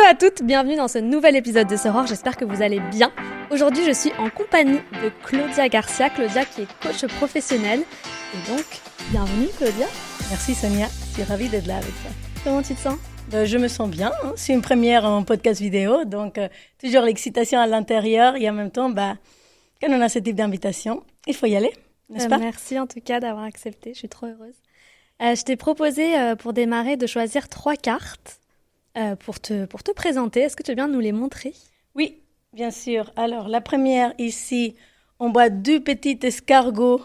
à toutes, bienvenue dans ce nouvel épisode de Soror, j'espère que vous allez bien. Aujourd'hui je suis en compagnie de Claudia Garcia, Claudia qui est coach professionnelle. Et donc, bienvenue Claudia. Merci Sonia, je suis ravie d'être là avec toi. Comment tu te sens ? Je me sens bien, c'est une première en podcast vidéo, donc toujours l'excitation à l'intérieur et en même temps, quand on a ce type d'invitation, il faut y aller, n'est-ce pas ? Merci en tout cas d'avoir accepté, je suis trop heureuse. Je t'ai proposé pour démarrer de choisir 3 cartes pour te présenter. Est-ce que tu veux bien nous les montrer ? Oui, bien sûr. Alors la première ici, on voit 2 petits escargots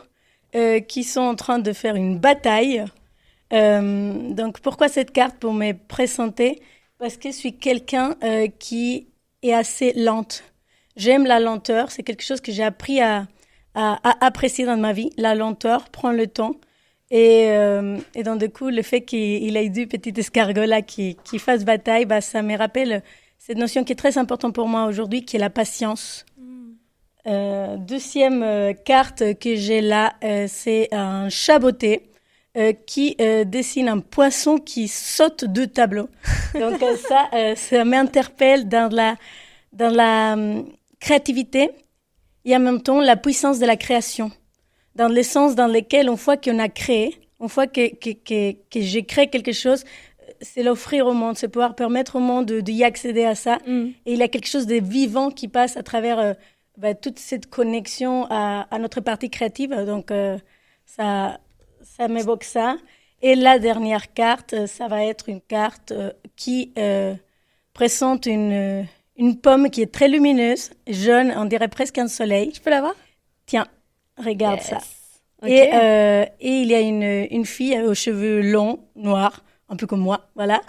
qui sont en train de faire une bataille. Donc pourquoi cette carte pour me présenter ? Parce que je suis quelqu'un qui est assez lente. J'aime la lenteur, c'est quelque chose que j'ai appris à apprécier dans ma vie. La lenteur, prendre le temps. Et donc du coup, le fait qu'il ait 2 petits escargots là qui fassent bataille, ça me rappelle cette notion qui est très importante pour moi aujourd'hui, qui est la patience. Deuxième carte que j'ai là, c'est un chaboté. Qui dessine un poisson qui saute 2 tableaux. Donc ça m'interpelle dans la créativité et en même temps la puissance de la création. Dans le sens dans lequel on voit qu'on a créé, on voit que j'ai créé quelque chose, c'est l'offrir au monde, c'est pouvoir permettre au monde d'y accéder à ça. Et il y a quelque chose de vivant qui passe à travers toute cette connexion à notre partie créative. Donc ça m'évoque ça. Et la dernière carte, ça va être une carte qui présente une pomme qui est très lumineuse, jaune, on dirait presque un soleil. Je peux la voir ? Tiens, regarde ça. Okay. Et il y a une fille aux cheveux longs, noirs, un peu comme moi, voilà,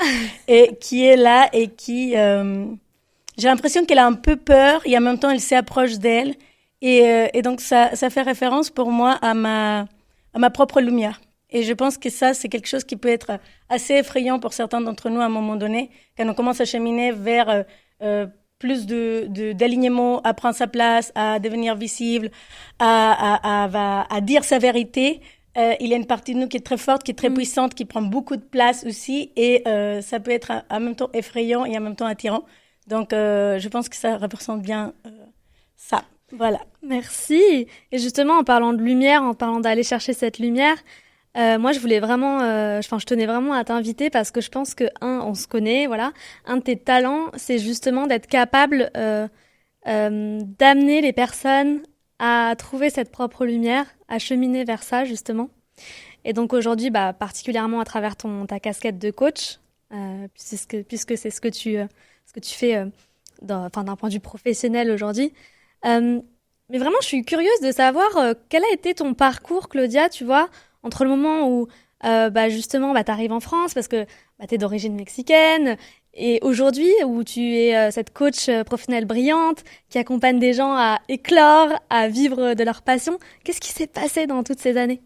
et qui est là et qui... j'ai l'impression qu'elle a un peu peur et en même temps, elle s'approche d'elle. Et donc, ça fait référence pour moi à ma propre lumière. Et je pense que ça, c'est quelque chose qui peut être assez effrayant pour certains d'entre nous à un moment donné, quand on commence à cheminer vers plus d'alignement, à prendre sa place, à devenir visible, à dire sa vérité. Il y a une partie de nous qui est très forte, qui est très puissante, qui prend beaucoup de place aussi. Et ça peut être en même temps effrayant et en même temps attirant. Donc, je pense que ça représente bien ça. Voilà. Merci. Et justement, en parlant de lumière, en parlant d'aller chercher cette lumière, moi, je voulais vraiment, je tenais vraiment à t'inviter parce que je pense que, on se connaît, voilà. Un de tes talents, c'est justement d'être capable d'amener les personnes à trouver cette propre lumière, à cheminer vers ça, justement. Et donc aujourd'hui, particulièrement à travers ta casquette de coach, puisque c'est ce que tu fais d'un point de vue professionnel aujourd'hui. Mais vraiment, je suis curieuse de savoir quel a été ton parcours, Claudia, tu vois, entre le moment où justement t'arrives en France parce que t'es d'origine mexicaine et aujourd'hui où tu es cette coach professionnelle brillante qui accompagne des gens à éclore, à vivre de leur passion. Qu'est-ce qui s'est passé dans toutes ces années ?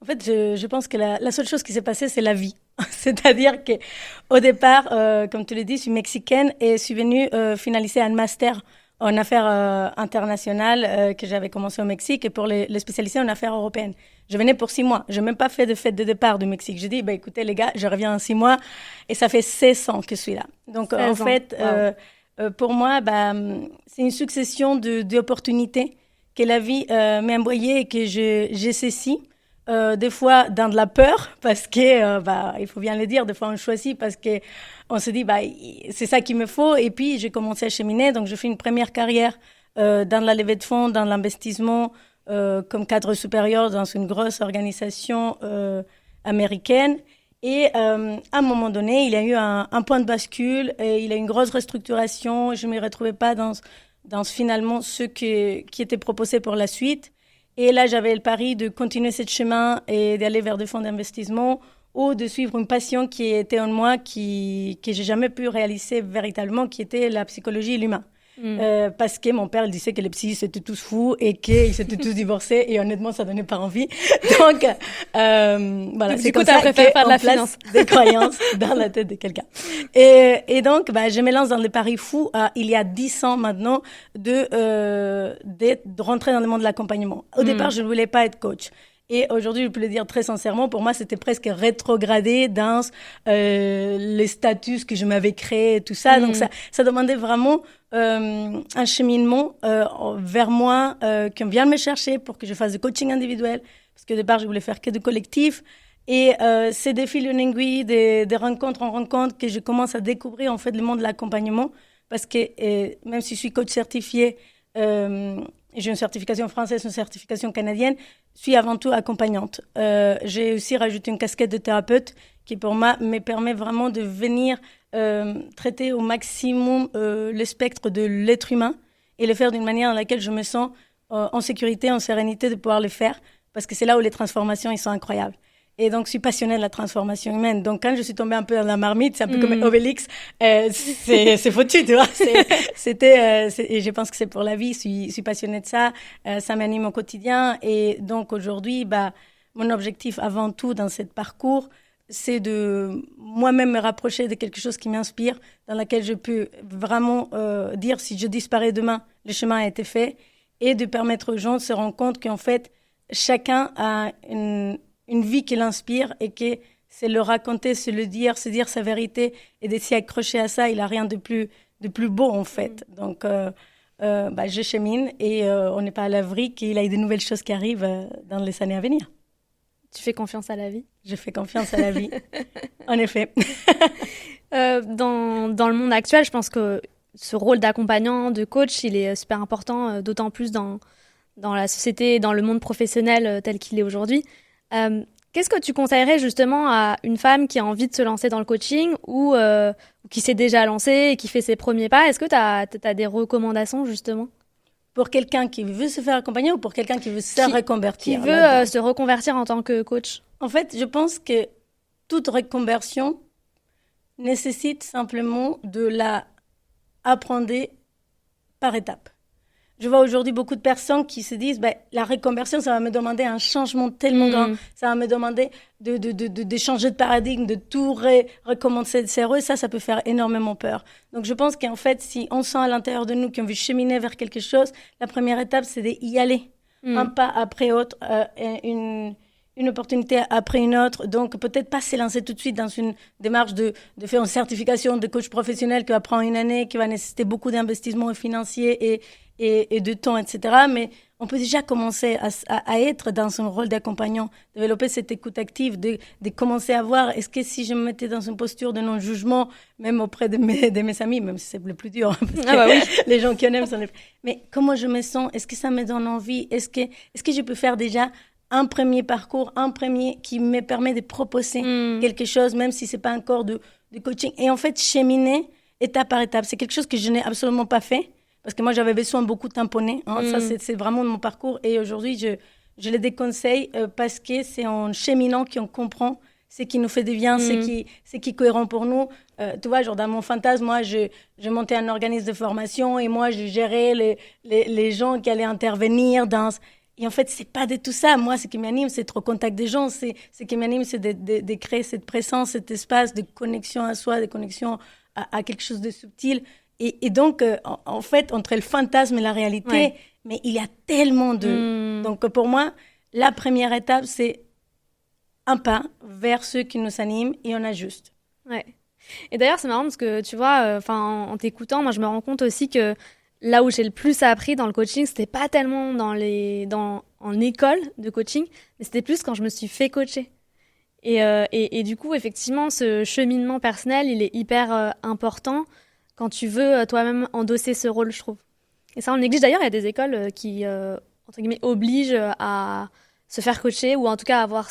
En fait, je pense que la seule chose qui s'est passée, c'est la vie. C'est-à-dire qu'au départ, comme tu l'as dit, je suis mexicaine et je suis venue finaliser un master en affaires internationales que j'avais commencé au Mexique et pour les spécialiser en affaires européennes. Je venais pour 6 mois. Je n'ai même pas fait de fête de départ du Mexique. J'ai dit, écoutez les gars, je reviens en 6 mois et ça fait 16 ans que je suis là. Donc en fait, pour moi, c'est une succession d'opportunités que la vie m'a envoyées et que j'ai saisies. Des fois dans de la peur parce que il faut bien le dire, des fois on choisit parce que on se dit c'est ça qu'il me faut et puis j'ai commencé à cheminer, donc je fais une première carrière dans la levée de fonds, dans l'investissement comme cadre supérieur dans une grosse organisation américaine et à un moment donné il y a eu un point de bascule et il y a eu une grosse restructuration, je ne me retrouvais pas dans finalement ce qui était proposé pour la suite. Et là, j'avais le pari de continuer ce chemin et d'aller vers des fonds d'investissement ou de suivre une passion qui était en moi, que j'ai jamais pu réaliser véritablement, qui était la psychologie et l'humain. Parce que mon père disait que les psys étaient tous fous et qu'ils s'étaient tous divorcés et honnêtement ça donnait pas envie. Donc voilà, c'est comme ça qu'on faire de la place finance. des croyances dans la tête de quelqu'un. Et donc je me lance dans des paris fous il y a 10 ans maintenant de rentrer dans le monde de l'accompagnement. Au départ je ne voulais pas être coach. Et aujourd'hui, je peux le dire très sincèrement, pour moi, c'était presque rétrogradé dans les statuts que je m'avais créés et tout ça. Donc, ça demandait vraiment un cheminement vers moi, qu'on vienne me chercher pour que je fasse du coaching individuel. Parce qu'au départ, je voulais faire que du collectif. Et c'est des fil en aiguille, des rencontres en rencontres que je commence à découvrir en fait le monde de l'accompagnement. Parce que même si je suis coach certifiée, j'ai une certification française, une certification canadienne, je suis avant tout accompagnante. J'ai aussi rajouté une casquette de thérapeute qui pour moi me permet vraiment de venir traiter au maximum le spectre de l'être humain et le faire d'une manière dans laquelle je me sens en sécurité, en sérénité de pouvoir le faire. Parce que c'est là où les transformations, ils sont incroyables. Et donc, je suis passionnée de la transformation humaine. Donc, quand je suis tombée un peu dans la marmite, c'est un peu comme Obélix, c'est foutu, tu vois. Et je pense que c'est pour la vie. Je suis passionnée de ça. Ça m'anime au quotidien. Et donc, aujourd'hui, mon objectif avant tout dans ce parcours, c'est de moi-même me rapprocher de quelque chose qui m'inspire, dans laquelle je peux vraiment dire si je disparais demain, le chemin a été fait. Et de permettre aux gens de se rendre compte qu'en fait, chacun a une vie qui l'inspire et que c'est le raconter, c'est le dire, se dire sa vérité et de s'y accrocher à ça, il n'a rien de plus beau en fait. Donc, je chemine et on n'est pas à l'abri qu'il y ait de nouvelles choses qui arrivent dans les années à venir. Tu fais confiance à la vie? Je fais confiance à la vie, en effet. Dans le monde actuel, je pense que ce rôle d'accompagnant, de coach, il est super important, d'autant plus dans la société, dans le monde professionnel tel qu'il est aujourd'hui. Qu'est-ce que tu conseillerais justement à une femme qui a envie de se lancer dans le coaching ou qui s'est déjà lancée et qui fait ses premiers pas? Est-ce que tu as des recommandations justement? Pour quelqu'un qui veut se faire accompagner ou pour quelqu'un qui veut se reconvertir? Qui veut se reconvertir en tant que coach. En fait, je pense que toute reconversion nécessite simplement de la apprendre par étapes. Je vois aujourd'hui beaucoup de personnes qui se disent la reconversion, ça va me demander un changement tellement grand. Ça va me demander de changer de paradigme, de tout recommencer de zéro. Et ça peut faire énormément peur. Donc, je pense qu'en fait, si on sent à l'intérieur de nous qu'on veut cheminer vers quelque chose, la première étape, c'est d'y aller. Un pas après autre, une opportunité après une autre. Donc, peut-être pas se lancer tout de suite dans une démarche de faire une certification de coach professionnel qui va prendre une année, qui va nécessiter beaucoup d'investissements financiers et de temps, etc. Mais on peut déjà commencer à être dans un rôle d'accompagnant, développer cette écoute active, de commencer à voir, est-ce que si je me mettais dans une posture de non-jugement, même auprès de mes amis, même si c'est le plus dur, parce que les gens qui en aiment sont mais comment je me sens, est-ce que ça me donne envie, est-ce que je peux faire déjà un premier parcours, qui me permet de proposer quelque chose, même si c'est pas encore de coaching. Et en fait, cheminer étape par étape, c'est quelque chose que je n'ai absolument pas fait. Parce que moi, j'avais besoin beaucoup de tamponner. Ça, c'est vraiment mon parcours. Et aujourd'hui, je le déconseille parce que c'est en cheminant qu'on comprend ce qui nous fait du bien, ce qui est cohérent pour nous. Tu vois, genre dans mon fantasme, moi, je montais un organisme de formation et moi, je gérais les gens qui allaient intervenir dans... Et en fait, c'est pas de tout ça. Moi, ce qui m'anime, c'est d'être au contact des gens. Ce qui m'anime, c'est de créer cette présence, cet espace de connexion à soi, de connexion à quelque chose de subtil. Et donc, en fait, entre le fantasme et la réalité, mais il y a tellement de... Donc, pour moi, la première étape, c'est un pas vers ceux qui nous animent et on ajuste. Ouais. Et d'ailleurs, c'est marrant parce que, tu vois, en t'écoutant, moi, je me rends compte aussi que là où j'ai le plus appris dans le coaching, c'était pas tellement en école de coaching, mais c'était plus quand je me suis fait coacher. Et du coup, effectivement, ce cheminement personnel, il est hyper important quand tu veux toi-même endosser ce rôle, je trouve. Et ça, on le néglige. D'ailleurs, il y a des écoles qui, entre guillemets, obligent à se faire coacher ou en tout cas avoir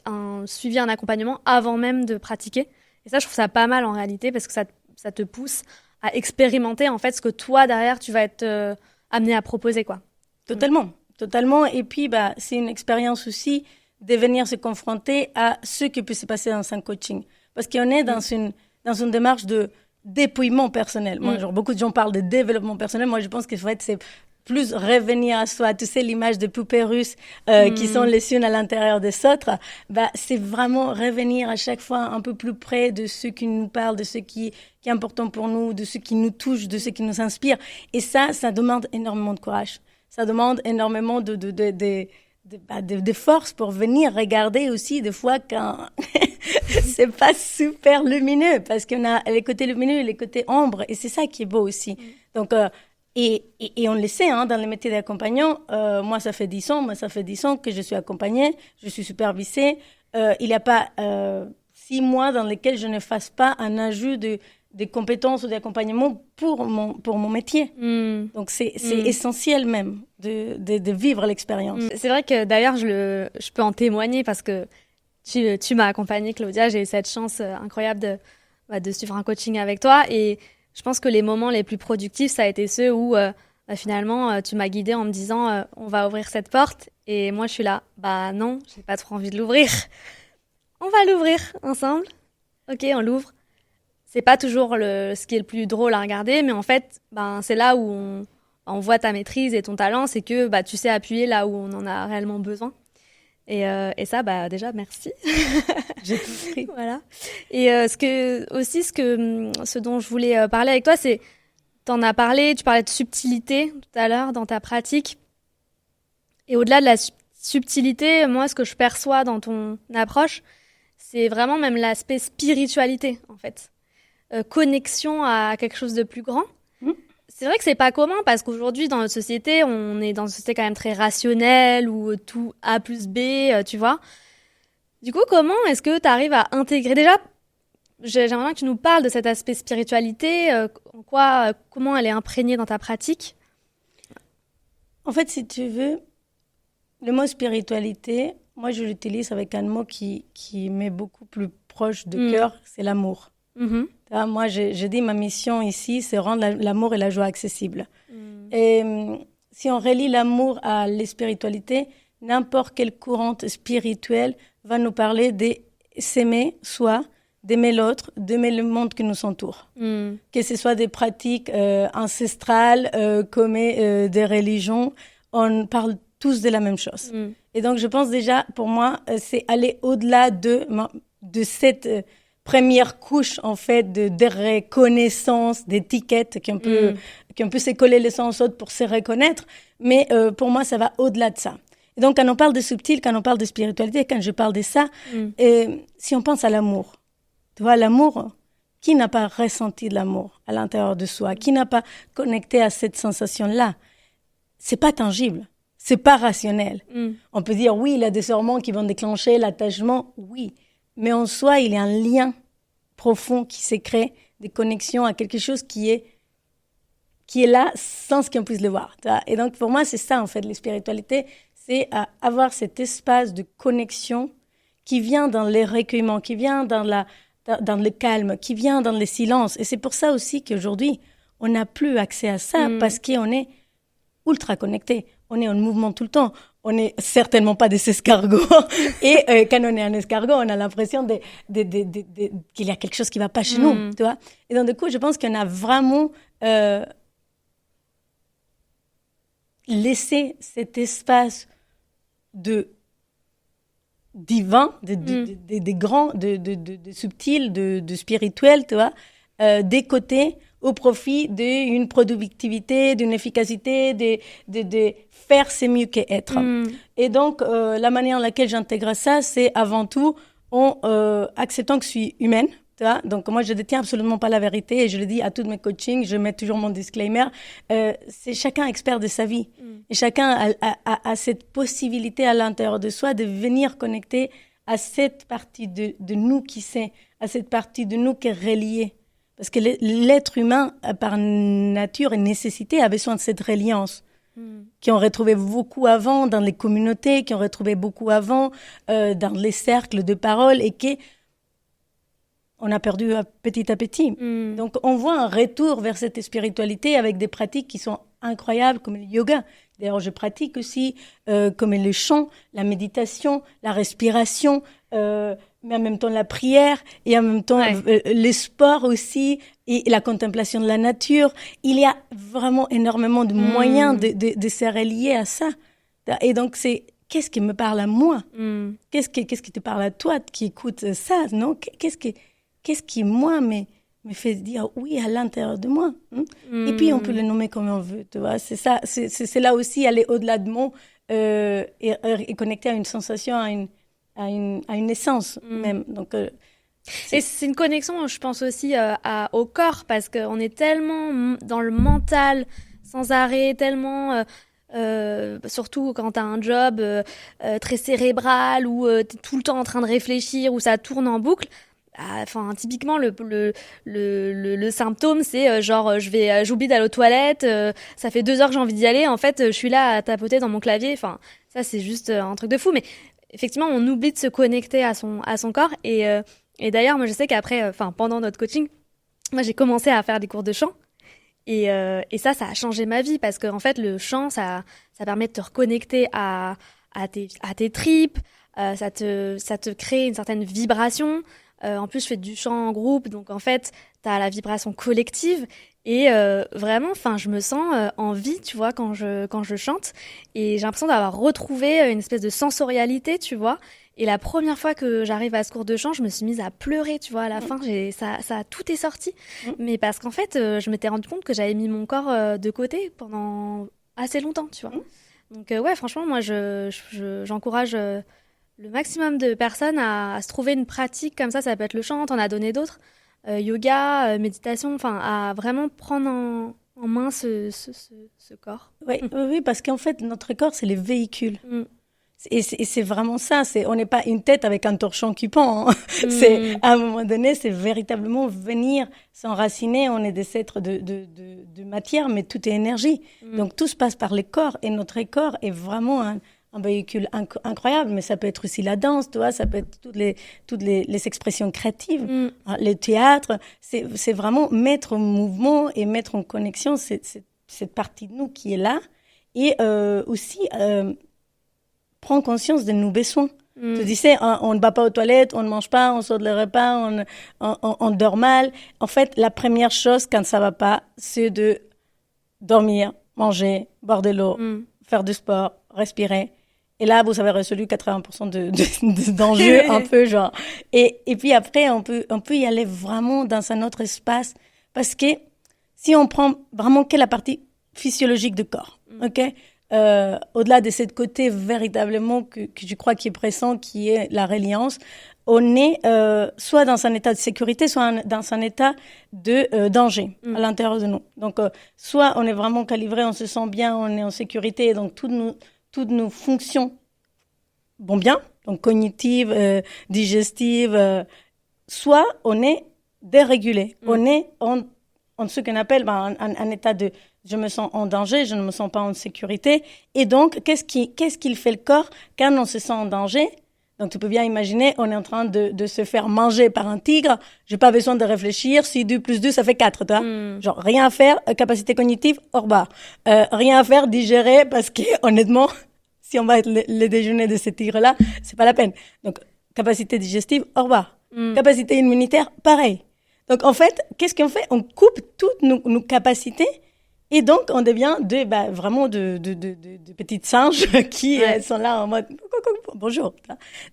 un suivi, un accompagnement avant même de pratiquer. Et ça, je trouve ça pas mal en réalité parce que ça te pousse à expérimenter en fait ce que toi, derrière, tu vas être amené à proposer, quoi. Totalement. Et puis, c'est une expérience aussi de venir se confronter à ce qui peut se passer dans un coaching. Parce qu'on est dans une démarche de dépouillement personnel. Moi, beaucoup de gens parlent de développement personnel. Moi, je pense que c'est plus revenir à soi. Tu sais, l'image des poupées russes qui sont les unes à l'intérieur des autres. C'est vraiment revenir à chaque fois un peu plus près de ce qui nous parle, de ce qui est important pour nous, de ce qui nous touche, de ce qui nous inspire. Et ça demande énormément de courage. Ça demande énormément de de force pour venir regarder aussi des fois quand c'est pas super lumineux, parce qu'on a les côtés lumineux et les côtés ombres, et c'est ça qui est beau aussi. Donc, et on le sait, hein, dans le métier d'accompagnant, moi ça fait 10 ans que je suis accompagnée, je suis supervisée. Il n'y a pas 6 mois dans lesquels je ne fasse pas un ajout de compétences ou d'accompagnement pour mon métier. Donc c'est essentiel même de vivre l'expérience. C'est vrai que d'ailleurs je peux en témoigner parce que tu m'as accompagnée, Claudia. J'ai eu cette chance incroyable de suivre un coaching avec toi, et je pense que les moments les plus productifs, ça a été ceux où finalement tu m'as guidée en me disant on va ouvrir cette porte, et moi je suis là, bah non, j'ai pas trop envie de l'ouvrir. On va l'ouvrir ensemble. Ok, on l'ouvre. C'est pas toujours ce qui est le plus drôle à regarder, mais en fait, c'est là où on voit ta maîtrise et ton talent, c'est que tu sais appuyer là où on en a réellement besoin. Et ça, déjà, merci. J'ai compris. Voilà. Et ce dont je voulais parler avec toi, c'est, tu parlais de subtilité tout à l'heure dans ta pratique. Et au-delà de la subtilité, moi, ce que je perçois dans ton approche, c'est vraiment même l'aspect spiritualité, en fait. Connexion à quelque chose de plus grand. C'est vrai que c'est pas commun, parce qu'aujourd'hui, dans notre société, on est dans une société quand même très rationnelle, où tout A plus B, tu vois. Du coup, comment est-ce que tu arrives à intégrer... Déjà, j'aimerais bien que tu nous parles de cet aspect spiritualité, comment elle est imprégnée dans ta pratique. En fait, si tu veux, le mot spiritualité, moi, je l'utilise avec un mot qui m'est beaucoup plus proche de cœur, c'est l'amour. Moi, j'ai dit, ma mission ici, c'est rendre l'amour et la joie accessibles. Et si on relie l'amour à la spiritualité, n'importe quelle courante spirituelle va nous parler de s'aimer soi, d'aimer l'autre, d'aimer le monde qui nous entoure. Que ce soit des pratiques ancestrales, comme des religions, on parle tous de la même chose. Et donc, je pense déjà, pour moi, c'est aller au-delà de cette... première couche, en fait, de reconnaissance, d'étiquettes qu'on peut se coller les uns aux autres pour se reconnaître. Mais pour moi, ça va au-delà de ça. Et donc, quand on parle de subtil, quand on parle de spiritualité, quand je parle de ça, si on pense à l'amour, tu vois, l'amour, qui n'a pas ressenti de l'amour à l'intérieur de soi? Qui n'a pas connecté à cette sensation-là? C'est pas tangible. C'est pas rationnel. On peut dire, oui, il y a des hormones qui vont déclencher l'attachement, oui. Mais en soi, il y a un lien profond qui s'est créé, des connexions à quelque chose qui est là sans qu'on puisse le voir. Et donc, pour moi, c'est ça, en fait, la spiritualité, c'est avoir cet espace de connexion qui vient dans les recueillements, qui vient dans le calme, qui vient dans le silence. Et c'est pour ça aussi qu'aujourd'hui, on n'a plus accès à ça, parce qu'on est ultra connecté. On est en mouvement tout le temps. On n'est certainement pas des escargots. Et quand on est un escargot, on a l'impression qu'il y a quelque chose qui ne va pas chez nous. Tu vois. Et donc, du coup, je pense qu'on a vraiment laissé cet espace de divin, de grand, de subtil, de spirituel, tu vois, des côtés au profit d'une productivité, d'une efficacité, de faire c'est mieux qu'être. Et donc, la manière en laquelle j'intègre ça, c'est avant tout en acceptant que je suis humaine. Tu vois? Donc, moi, je ne détiens absolument pas la vérité, et je le dis à tous mes coachings, je mets toujours mon disclaimer. C'est chacun expert de sa vie. Et chacun a cette possibilité à l'intérieur de soi de venir connecter à cette partie de nous qui sait, à cette partie de nous qui est reliée. Parce que l'être humain, par nature et nécessité, a besoin de cette reliance, qui ont retrouvé beaucoup avant dans les communautés, qui ont retrouvé beaucoup avant dans les cercles de parole, et qu'on a perdu petit à petit. Donc, on voit un retour vers cette spiritualité avec des pratiques qui sont incroyables, comme le yoga. D'ailleurs, je pratique aussi, comme le chant, la méditation, la respiration, mais en même temps la prière, et en même temps le sport aussi, et la contemplation de la nature. Il y a vraiment énormément de moyens de se relier à ça. Et donc, c'est qu'est-ce qui me parle à moi? Qu'est-ce qui te parle à toi qui écoutes ça, non? Qu'est-ce qui, moi, me fait dire oui à l'intérieur de moi? Et puis, on peut le nommer comme on veut, tu vois. C'est ça, c'est là aussi aller au-delà de mots. est connecté à une sensation, à une essence même. Donc, et c'est une connexion, je pense aussi au corps, parce qu'on est tellement dans le mental sans arrêt, tellement, surtout quand tu as un job très cérébral, où tu es tout le temps en train de réfléchir, où ça tourne en boucle. Enfin, typiquement, le symptôme, c'est j'oublie d'aller aux toilettes, ça fait 2 heures que j'ai envie d'y aller, en fait, je suis là à tapoter dans mon clavier. Enfin, ça, c'est juste un truc de fou. Mais effectivement, on oublie de se connecter à son corps. Et d'ailleurs, moi, je sais qu'après, pendant notre coaching, moi, j'ai commencé à faire des cours de chant. Et ça a changé ma vie parce qu'en fait, le chant, ça permet de te reconnecter à tes tripes, ça te crée une certaine vibration. En plus, je fais du chant en groupe, donc en fait, t'as la vibration collective. Et vraiment, je me sens en vie, tu vois, quand je chante. Et j'ai l'impression d'avoir retrouvé une espèce de sensorialité, tu vois. Et la première fois que j'arrive à ce cours de chant, je me suis mise à pleurer, tu vois. À la fin, ça tout est sorti. Mais parce qu'en fait, je m'étais rendu compte que j'avais mis mon corps de côté pendant assez longtemps, tu vois. Donc ouais, franchement, moi, j'encourage le maximum de personnes à se trouver une pratique comme ça. Ça peut être le chant, t'en as donné d'autres. Yoga, méditation, à vraiment prendre en main ce corps. Oui, parce qu'en fait, notre corps, c'est les véhicules. Et c'est vraiment ça. On n'est pas une tête avec un torchon qui pend. Hein. À un moment donné, c'est véritablement venir s'enraciner. On est des êtres de matière, mais tout est énergie. Donc, tout se passe par les corps. Et notre corps est vraiment un véhicule incroyable. Mais ça peut être aussi la danse, tu vois. Ça peut être toutes les expressions créatives. Le théâtre. C'est vraiment mettre en mouvement et mettre en connexion cette partie de nous qui est là. Et aussi... prends conscience de nos besoins. Tu disais, on ne va pas aux toilettes, on ne mange pas, on sort de le repas, on dort mal. En fait, la première chose quand ça va pas, c'est de dormir, manger, boire de l'eau, faire du sport, respirer. Et là, vous avez résolu 80% d'enjeux, un peu genre. Et puis après, on peut y aller vraiment dans un autre espace. Parce que si on prend vraiment que la partie physiologique du corps, ok? Au-delà de ce côté véritablement que je crois qui est pressant, qui est la résilience, on est soit dans un état de sécurité, soit dans un état de danger à l'intérieur de nous. Donc, soit on est vraiment calibré, on se sent bien, on est en sécurité, donc toutes nos fonctions vont bien, donc cognitives, digestives, soit on est dérégulé, on est en ce qu'on appelle un état de je me sens en danger, je ne me sens pas en sécurité. Et donc, qu'est-ce qu'il fait le corps quand on se sent en danger? Donc, tu peux bien imaginer, on est en train de se faire manger par un tigre. J'ai pas besoin de réfléchir. Si 2 plus 2, ça fait 4, tu vois. Genre, rien à faire, capacité cognitive, hors barre. Rien à faire, digérer, parce que, honnêtement, si on va être le déjeuner de ce tigre-là, c'est pas la peine. Donc, capacité digestive, hors barre. Capacité immunitaire, pareil. Donc, en fait, qu'est-ce qu'on fait? On coupe toutes nos capacités. Et donc, on devient vraiment de petites singes qui sont là en mode bonjour.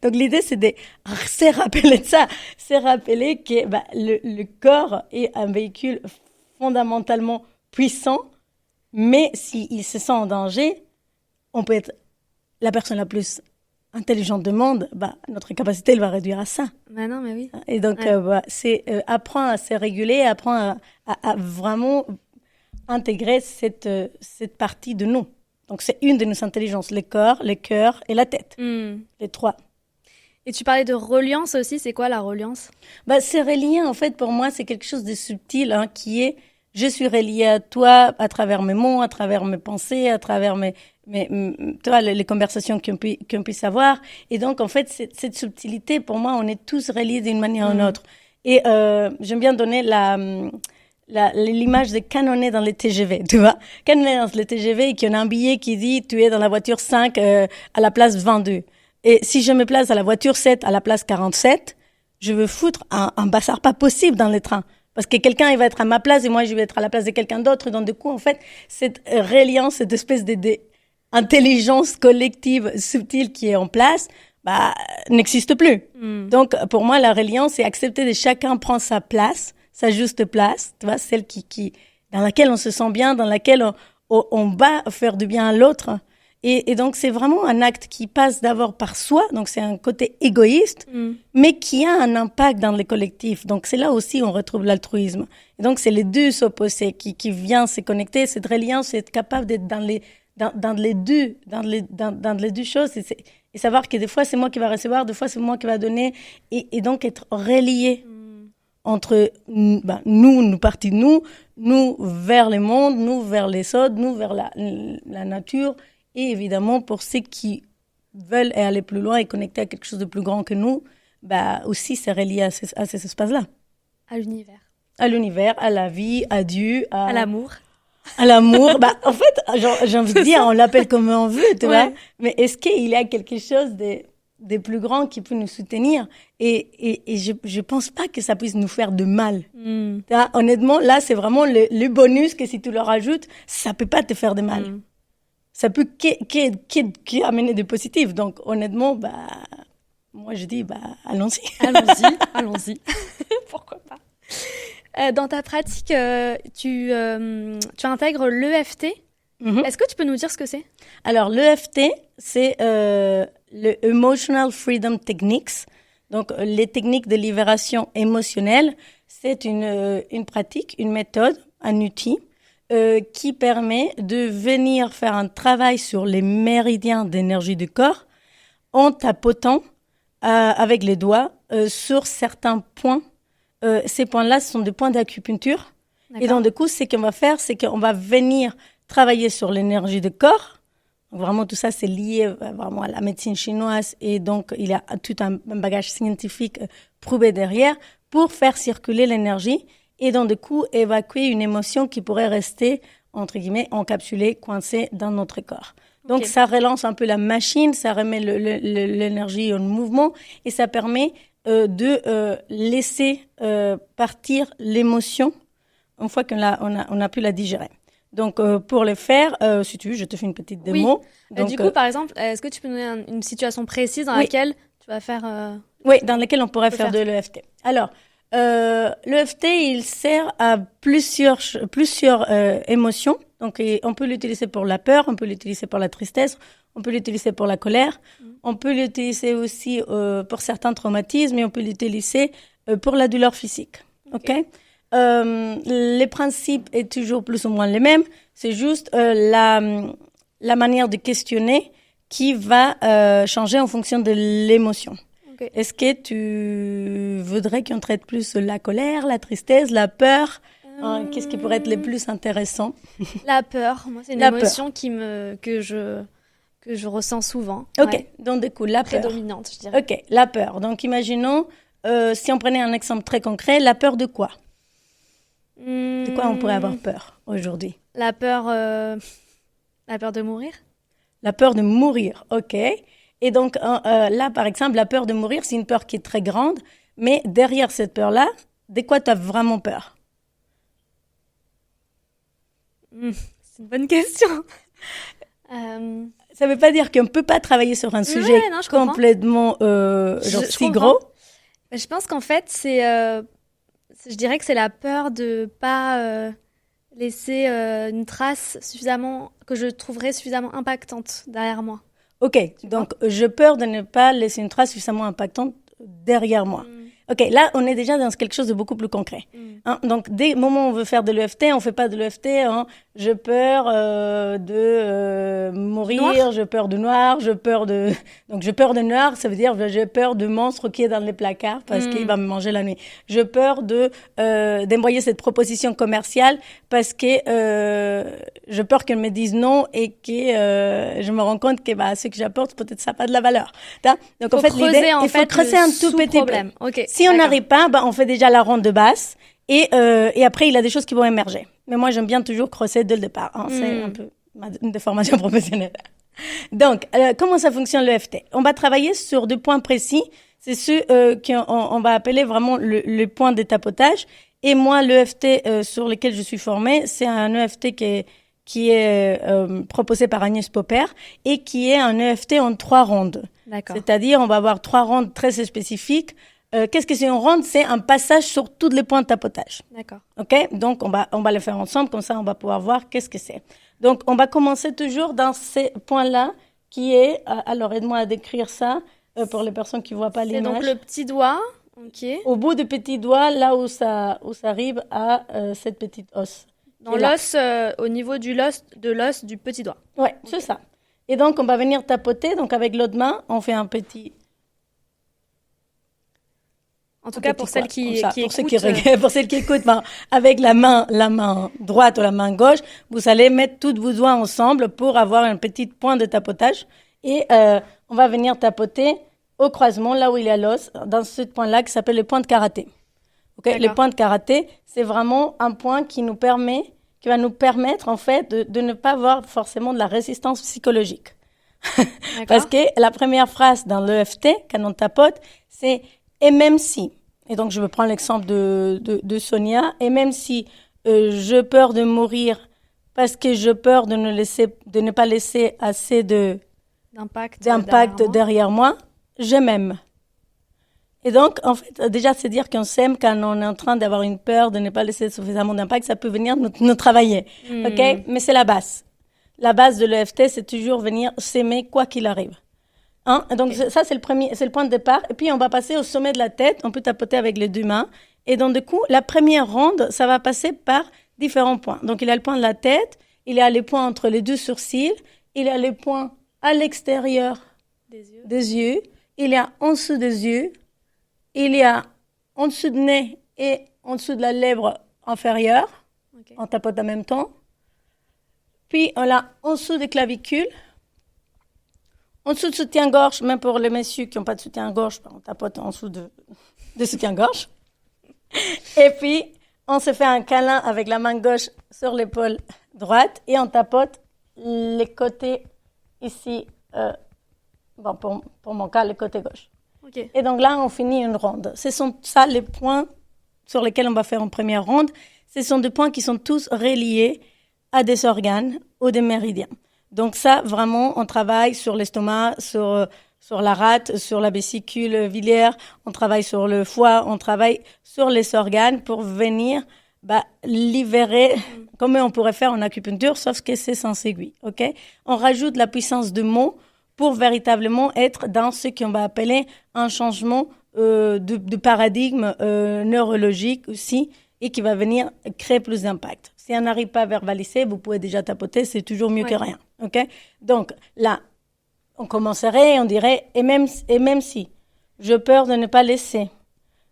Donc, l'idée, c'est de se rappeler de ça. Se rappeler que le corps est un véhicule fondamentalement puissant, mais s'il se sent en danger, on peut être la personne la plus intelligente du monde, notre capacité, elle va réduire à ça. Non, mais oui. Et donc, c'est apprendre à se réguler, apprendre à vraiment... intégrer cette partie de nous. Donc, c'est une de nos intelligences, le corps, le cœur et la tête. Les 3. Et tu parlais de reliance aussi. C'est quoi la reliance? C'est relié, en fait, pour moi, c'est quelque chose de subtil, qui est je suis reliée à toi à travers mes mots, à travers mes pensées, à travers les conversations qu'on puisse avoir. Et donc, en fait, cette subtilité, pour moi, on est tous reliés d'une manière ou d'une autre. Et j'aime bien donner l'image de quand on est dans les TGV, tu vois. Quand on est dans les TGV et qu'on a un billet qui dit tu es dans la voiture 5 à la place 22. Et si je me place à la voiture 7 à la place 47, je veux foutre un bazar pas possible dans les trains. Parce que quelqu'un, il va être à ma place et moi, je vais être à la place de quelqu'un d'autre. Donc, du coup, en fait, cette reliance, cette espèce d'intelligence collective subtile qui est en place, n'existe plus. Donc, pour moi, la reliance, c'est accepter de chacun prendre sa place, sa juste place, tu vois, celle dans laquelle on se sent bien, dans laquelle on va faire du bien à l'autre. Et donc, c'est vraiment un acte qui passe d'abord par soi, donc c'est un côté égoïste, mais qui a un impact dans le collectif. Donc, c'est là aussi où on retrouve l'altruisme. Et donc, c'est les deux s'opposer qui viennent se connecter. Cette reliance, c'est être capable d'être dans les deux choses. Et savoir que des fois, c'est moi qui va recevoir, des fois, c'est moi qui va donner. Et donc, être relié entre nous partie de nous vers le monde, nous vers les autres, nous vers la nature. Et évidemment, pour ceux qui veulent aller plus loin et connecter à quelque chose de plus grand que nous, aussi c'est relié à ces espaces-là. À l'univers. À l'univers, à la vie, à Dieu, à l'amour. À l'amour. En fait, j'ai envie de dire, on l'appelle comme on veut, tu vois. Mais est-ce qu'il y a quelque chose de plus grand qui peut nous soutenir? Et je pense pas que ça puisse nous faire de mal. Honnêtement, là, c'est vraiment le bonus que si tu le rajoutes, ça peut pas te faire de mal. Ça peut amener du positif. Donc, honnêtement, moi, je dis, allons-y. Allons-y. Pourquoi pas. Dans ta pratique, tu intègres l'EFT. Est-ce que tu peux nous dire ce que c'est? Alors, l'EFT, c'est le Emotional Freedom Techniques. Donc, les techniques de libération émotionnelle, c'est une pratique, une méthode, un outil qui permet de venir faire un travail sur les méridiens d'énergie du corps en tapotant avec les doigts sur certains points. Ces points-là, ce sont des points d'acupuncture. Et donc, du coup, ce qu'on va faire, c'est qu'on va venir travailler sur l'énergie du corps. Donc, vraiment, tout ça, c'est lié vraiment à la médecine chinoise. Et donc, il y a tout un bagage scientifique prouvé derrière pour faire circuler l'énergie. Et donc, du coup, évacuer une émotion qui pourrait rester, entre guillemets, encapsulée, coincée dans notre corps. Donc, ça relance un peu la machine, ça remet l'énergie en mouvement et ça permet de laisser partir l'émotion une fois qu'on a pu la digérer. Donc, pour le faire, si tu veux, je te fais une petite démo. Oui. Donc, du coup, par exemple, est-ce que tu peux nous donner une situation précise dans laquelle tu vas faire... Oui, dans laquelle on pourrait faire de l'EFT. Alors, l'EFT, il sert à plusieurs émotions. Donc, on peut l'utiliser pour la peur, on peut l'utiliser pour la tristesse, on peut l'utiliser pour la colère, on peut l'utiliser aussi pour certains traumatismes et on peut l'utiliser pour la douleur physique. OK? Les principes est toujours plus ou moins les mêmes. C'est juste la manière de questionner qui va changer en fonction de l'émotion. Okay. Est-ce que tu voudrais qu'on traite plus la colère, la tristesse, la peur? Qu'est-ce qui pourrait être le plus intéressant? La peur. Moi, c'est une émotion que je ressens souvent. Ok, donc du coup, la prédominante, je dirais. Ok, la peur. Donc, imaginons, si on prenait un exemple très concret, la peur de quoi? De quoi on pourrait avoir peur aujourd'hui? La peur de mourir. La peur de mourir, ok. Et donc, là, par exemple, la peur de mourir, c'est une peur qui est très grande. Mais derrière cette peur-là, de quoi tu as vraiment peur? C'est une bonne question. Ça ne veut pas dire qu'on ne peut pas travailler sur un sujet complètement si gros. Je pense qu'en fait, je dirais que c'est la peur de ne pas laisser une trace que je trouverais suffisamment impactante derrière moi. Ok, donc j'ai peur de ne pas laisser une trace suffisamment impactante derrière moi. Ok, là, on est déjà dans quelque chose de beaucoup plus concret. Donc, dès le moment où on veut faire de l'EFT, on ne fait pas de l'EFT, j'ai peur de mourir, noir. J'ai peur de noir, Donc, j'ai peur de noir, ça veut dire j'ai peur de monstre qui est dans les placards parce qu'il va me manger la nuit. J'ai peur d'envoyer cette proposition commerciale parce que j'ai peur qu'elle me dise non et que je me rends compte que ce que j'apporte, peut-être ça n'a pas de la valeur. Donc, en fait, l'idée, il faut creuser un tout petit problème. peu. Okay, si on n'arrive pas, on fait déjà la ronde de base et après, il y a des choses qui vont émerger. Mais moi, j'aime bien toujours creuser dès le départ. C'est un peu une déformation professionnelle. Donc, comment ça fonctionne l'EFT? On va travailler sur 2 points précis. C'est ceux qu'on va appeler vraiment le point de tapotage. Et moi, l'EFT sur lequel je suis formée, c'est un EFT qui est proposé par Agnès Popper et qui est un EFT en 3 rondes. D'accord. C'est-à-dire, on va avoir 3 rondes très spécifiques qu'est-ce que c'est une ronde? C'est un passage sur tous les points de tapotage. D'accord. OK? Donc, on va le faire ensemble, comme ça, on va pouvoir voir qu'est-ce que c'est. Donc, on va commencer toujours dans ces points-là, qui est, alors aide-moi à décrire ça, pour les personnes qui ne voient pas l'image. C'est donc le petit doigt, ok. Au bout du petit doigt, là où ça arrive à cette petite os. Dans l'os, au niveau de l'os du petit doigt. Ouais, c'est ça. Et donc, on va venir tapoter. Donc, avec l'autre main, on fait un petit... En tout cas, pour celles qui écoutent. Pour celles qui écoutent, avec la main droite ou la main gauche, vous allez mettre tous vos doigts ensemble pour avoir un petit point de tapotage. Et on va venir tapoter au croisement, là où il y a l'os, dans ce point-là qui s'appelle le point de karaté. Okay? Le point de karaté, c'est vraiment un point qui va nous permettre, en fait, de ne pas avoir forcément de la résistance psychologique. Parce que la première phrase dans l'EFT, quand on tapote, c'est « et même si ». Et donc, je vais prendre l'exemple de Sonia. « Et même si j'ai peur de mourir parce que j'ai peur de ne pas laisser assez d'impact derrière moi, je m'aime ». Et donc, en fait, déjà, c'est dire qu'on s'aime quand on est en train d'avoir une peur de ne pas laisser suffisamment d'impact, ça peut venir nous travailler. OK? Mais c'est la base. La base de l'EFT, c'est toujours venir s'aimer quoi qu'il arrive. Hein? Donc, ça, c'est le point de départ. Et puis, on va passer au sommet de la tête. On peut tapoter avec les deux mains. Et donc, du coup, la première ronde, ça va passer par différents points. Donc, il y a le point de la tête, il y a les points entre les deux sourcils, il y a les points à l'extérieur des yeux, il y a en dessous des yeux, il y a en dessous du nez et en dessous de la lèvre inférieure. On tapote en même temps. Puis, on a en dessous des clavicules. En dessous de soutien-gorge, même pour les messieurs qui n'ont pas de soutien-gorge, on tapote en dessous de soutien-gorge. Et puis, on se fait un câlin avec la main gauche sur l'épaule droite et on tapote les côtés ici, pour mon cas, le côté gauche. Okay. Et donc là, on finit une ronde. Ce sont ça les points sur lesquels on va faire une première ronde. Ce sont des points qui sont tous reliés à des organes ou des méridiens. Donc ça, vraiment, on travaille sur l'estomac, sur la rate, sur la vésicule biliaire, on travaille sur le foie, on travaille sur les organes pour venir libérer, comme on pourrait faire en acupuncture, sauf que c'est sans aiguille. Okay? On rajoute la puissance de mots pour véritablement être dans ce qu'on va appeler un changement de paradigme neurologique aussi, et qui va venir créer plus d'impact. Si on n'arrive pas à verbaliser, vous pouvez déjà tapoter, c'est toujours mieux que rien. Okay? Donc là, on commencerait, on dirait, et même si j'ai peur de ne pas laisser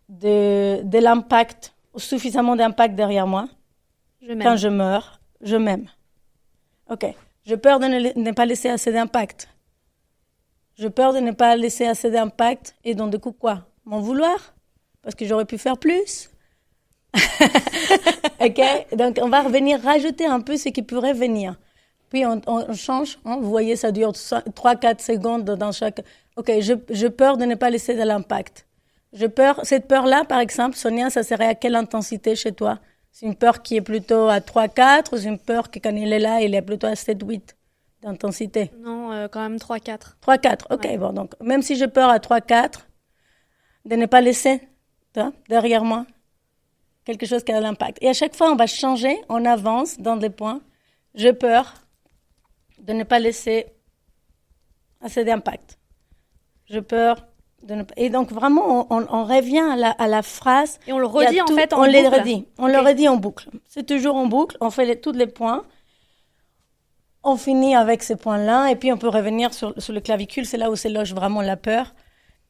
de l'impact, suffisamment d'impact derrière moi, quand je meurs, je m'aime. OK. J'ai peur de ne pas laisser assez d'impact. J'ai peur de ne pas laisser assez d'impact, et donc du coup, quoi? M'en vouloir? Parce que j'aurais pu faire plus? OK? Donc, on va revenir rajouter un peu ce qui pourrait venir. Puis, on change. Hein? Vous voyez, ça dure 3-4 secondes dans chaque... OK, j'ai peur de ne pas laisser de l'impact. Cette peur-là, par exemple, Sonia, ça serait à quelle intensité chez toi? C'est une peur qui est plutôt à 3-4 ou c'est une peur que quand il est là, il est plutôt à 7-8 d'intensité? Non, quand même 3-4. 3-4, OK. Ouais. Bon, donc, même si j'ai peur à 3-4, de ne pas laisser derrière moi quelque chose qui a de l'impact. Et à chaque fois, on va changer, on avance dans des points. J'ai peur de ne pas laisser assez d'impact. J'ai peur de ne pas... Et donc, vraiment, on revient à la phrase. Et on le redit, en fait, en boucle. On le redit en boucle. C'est toujours en boucle. On fait tous les points. On finit avec ces points-là. Et puis, on peut revenir sur le clavicule. C'est là où se loge vraiment la peur.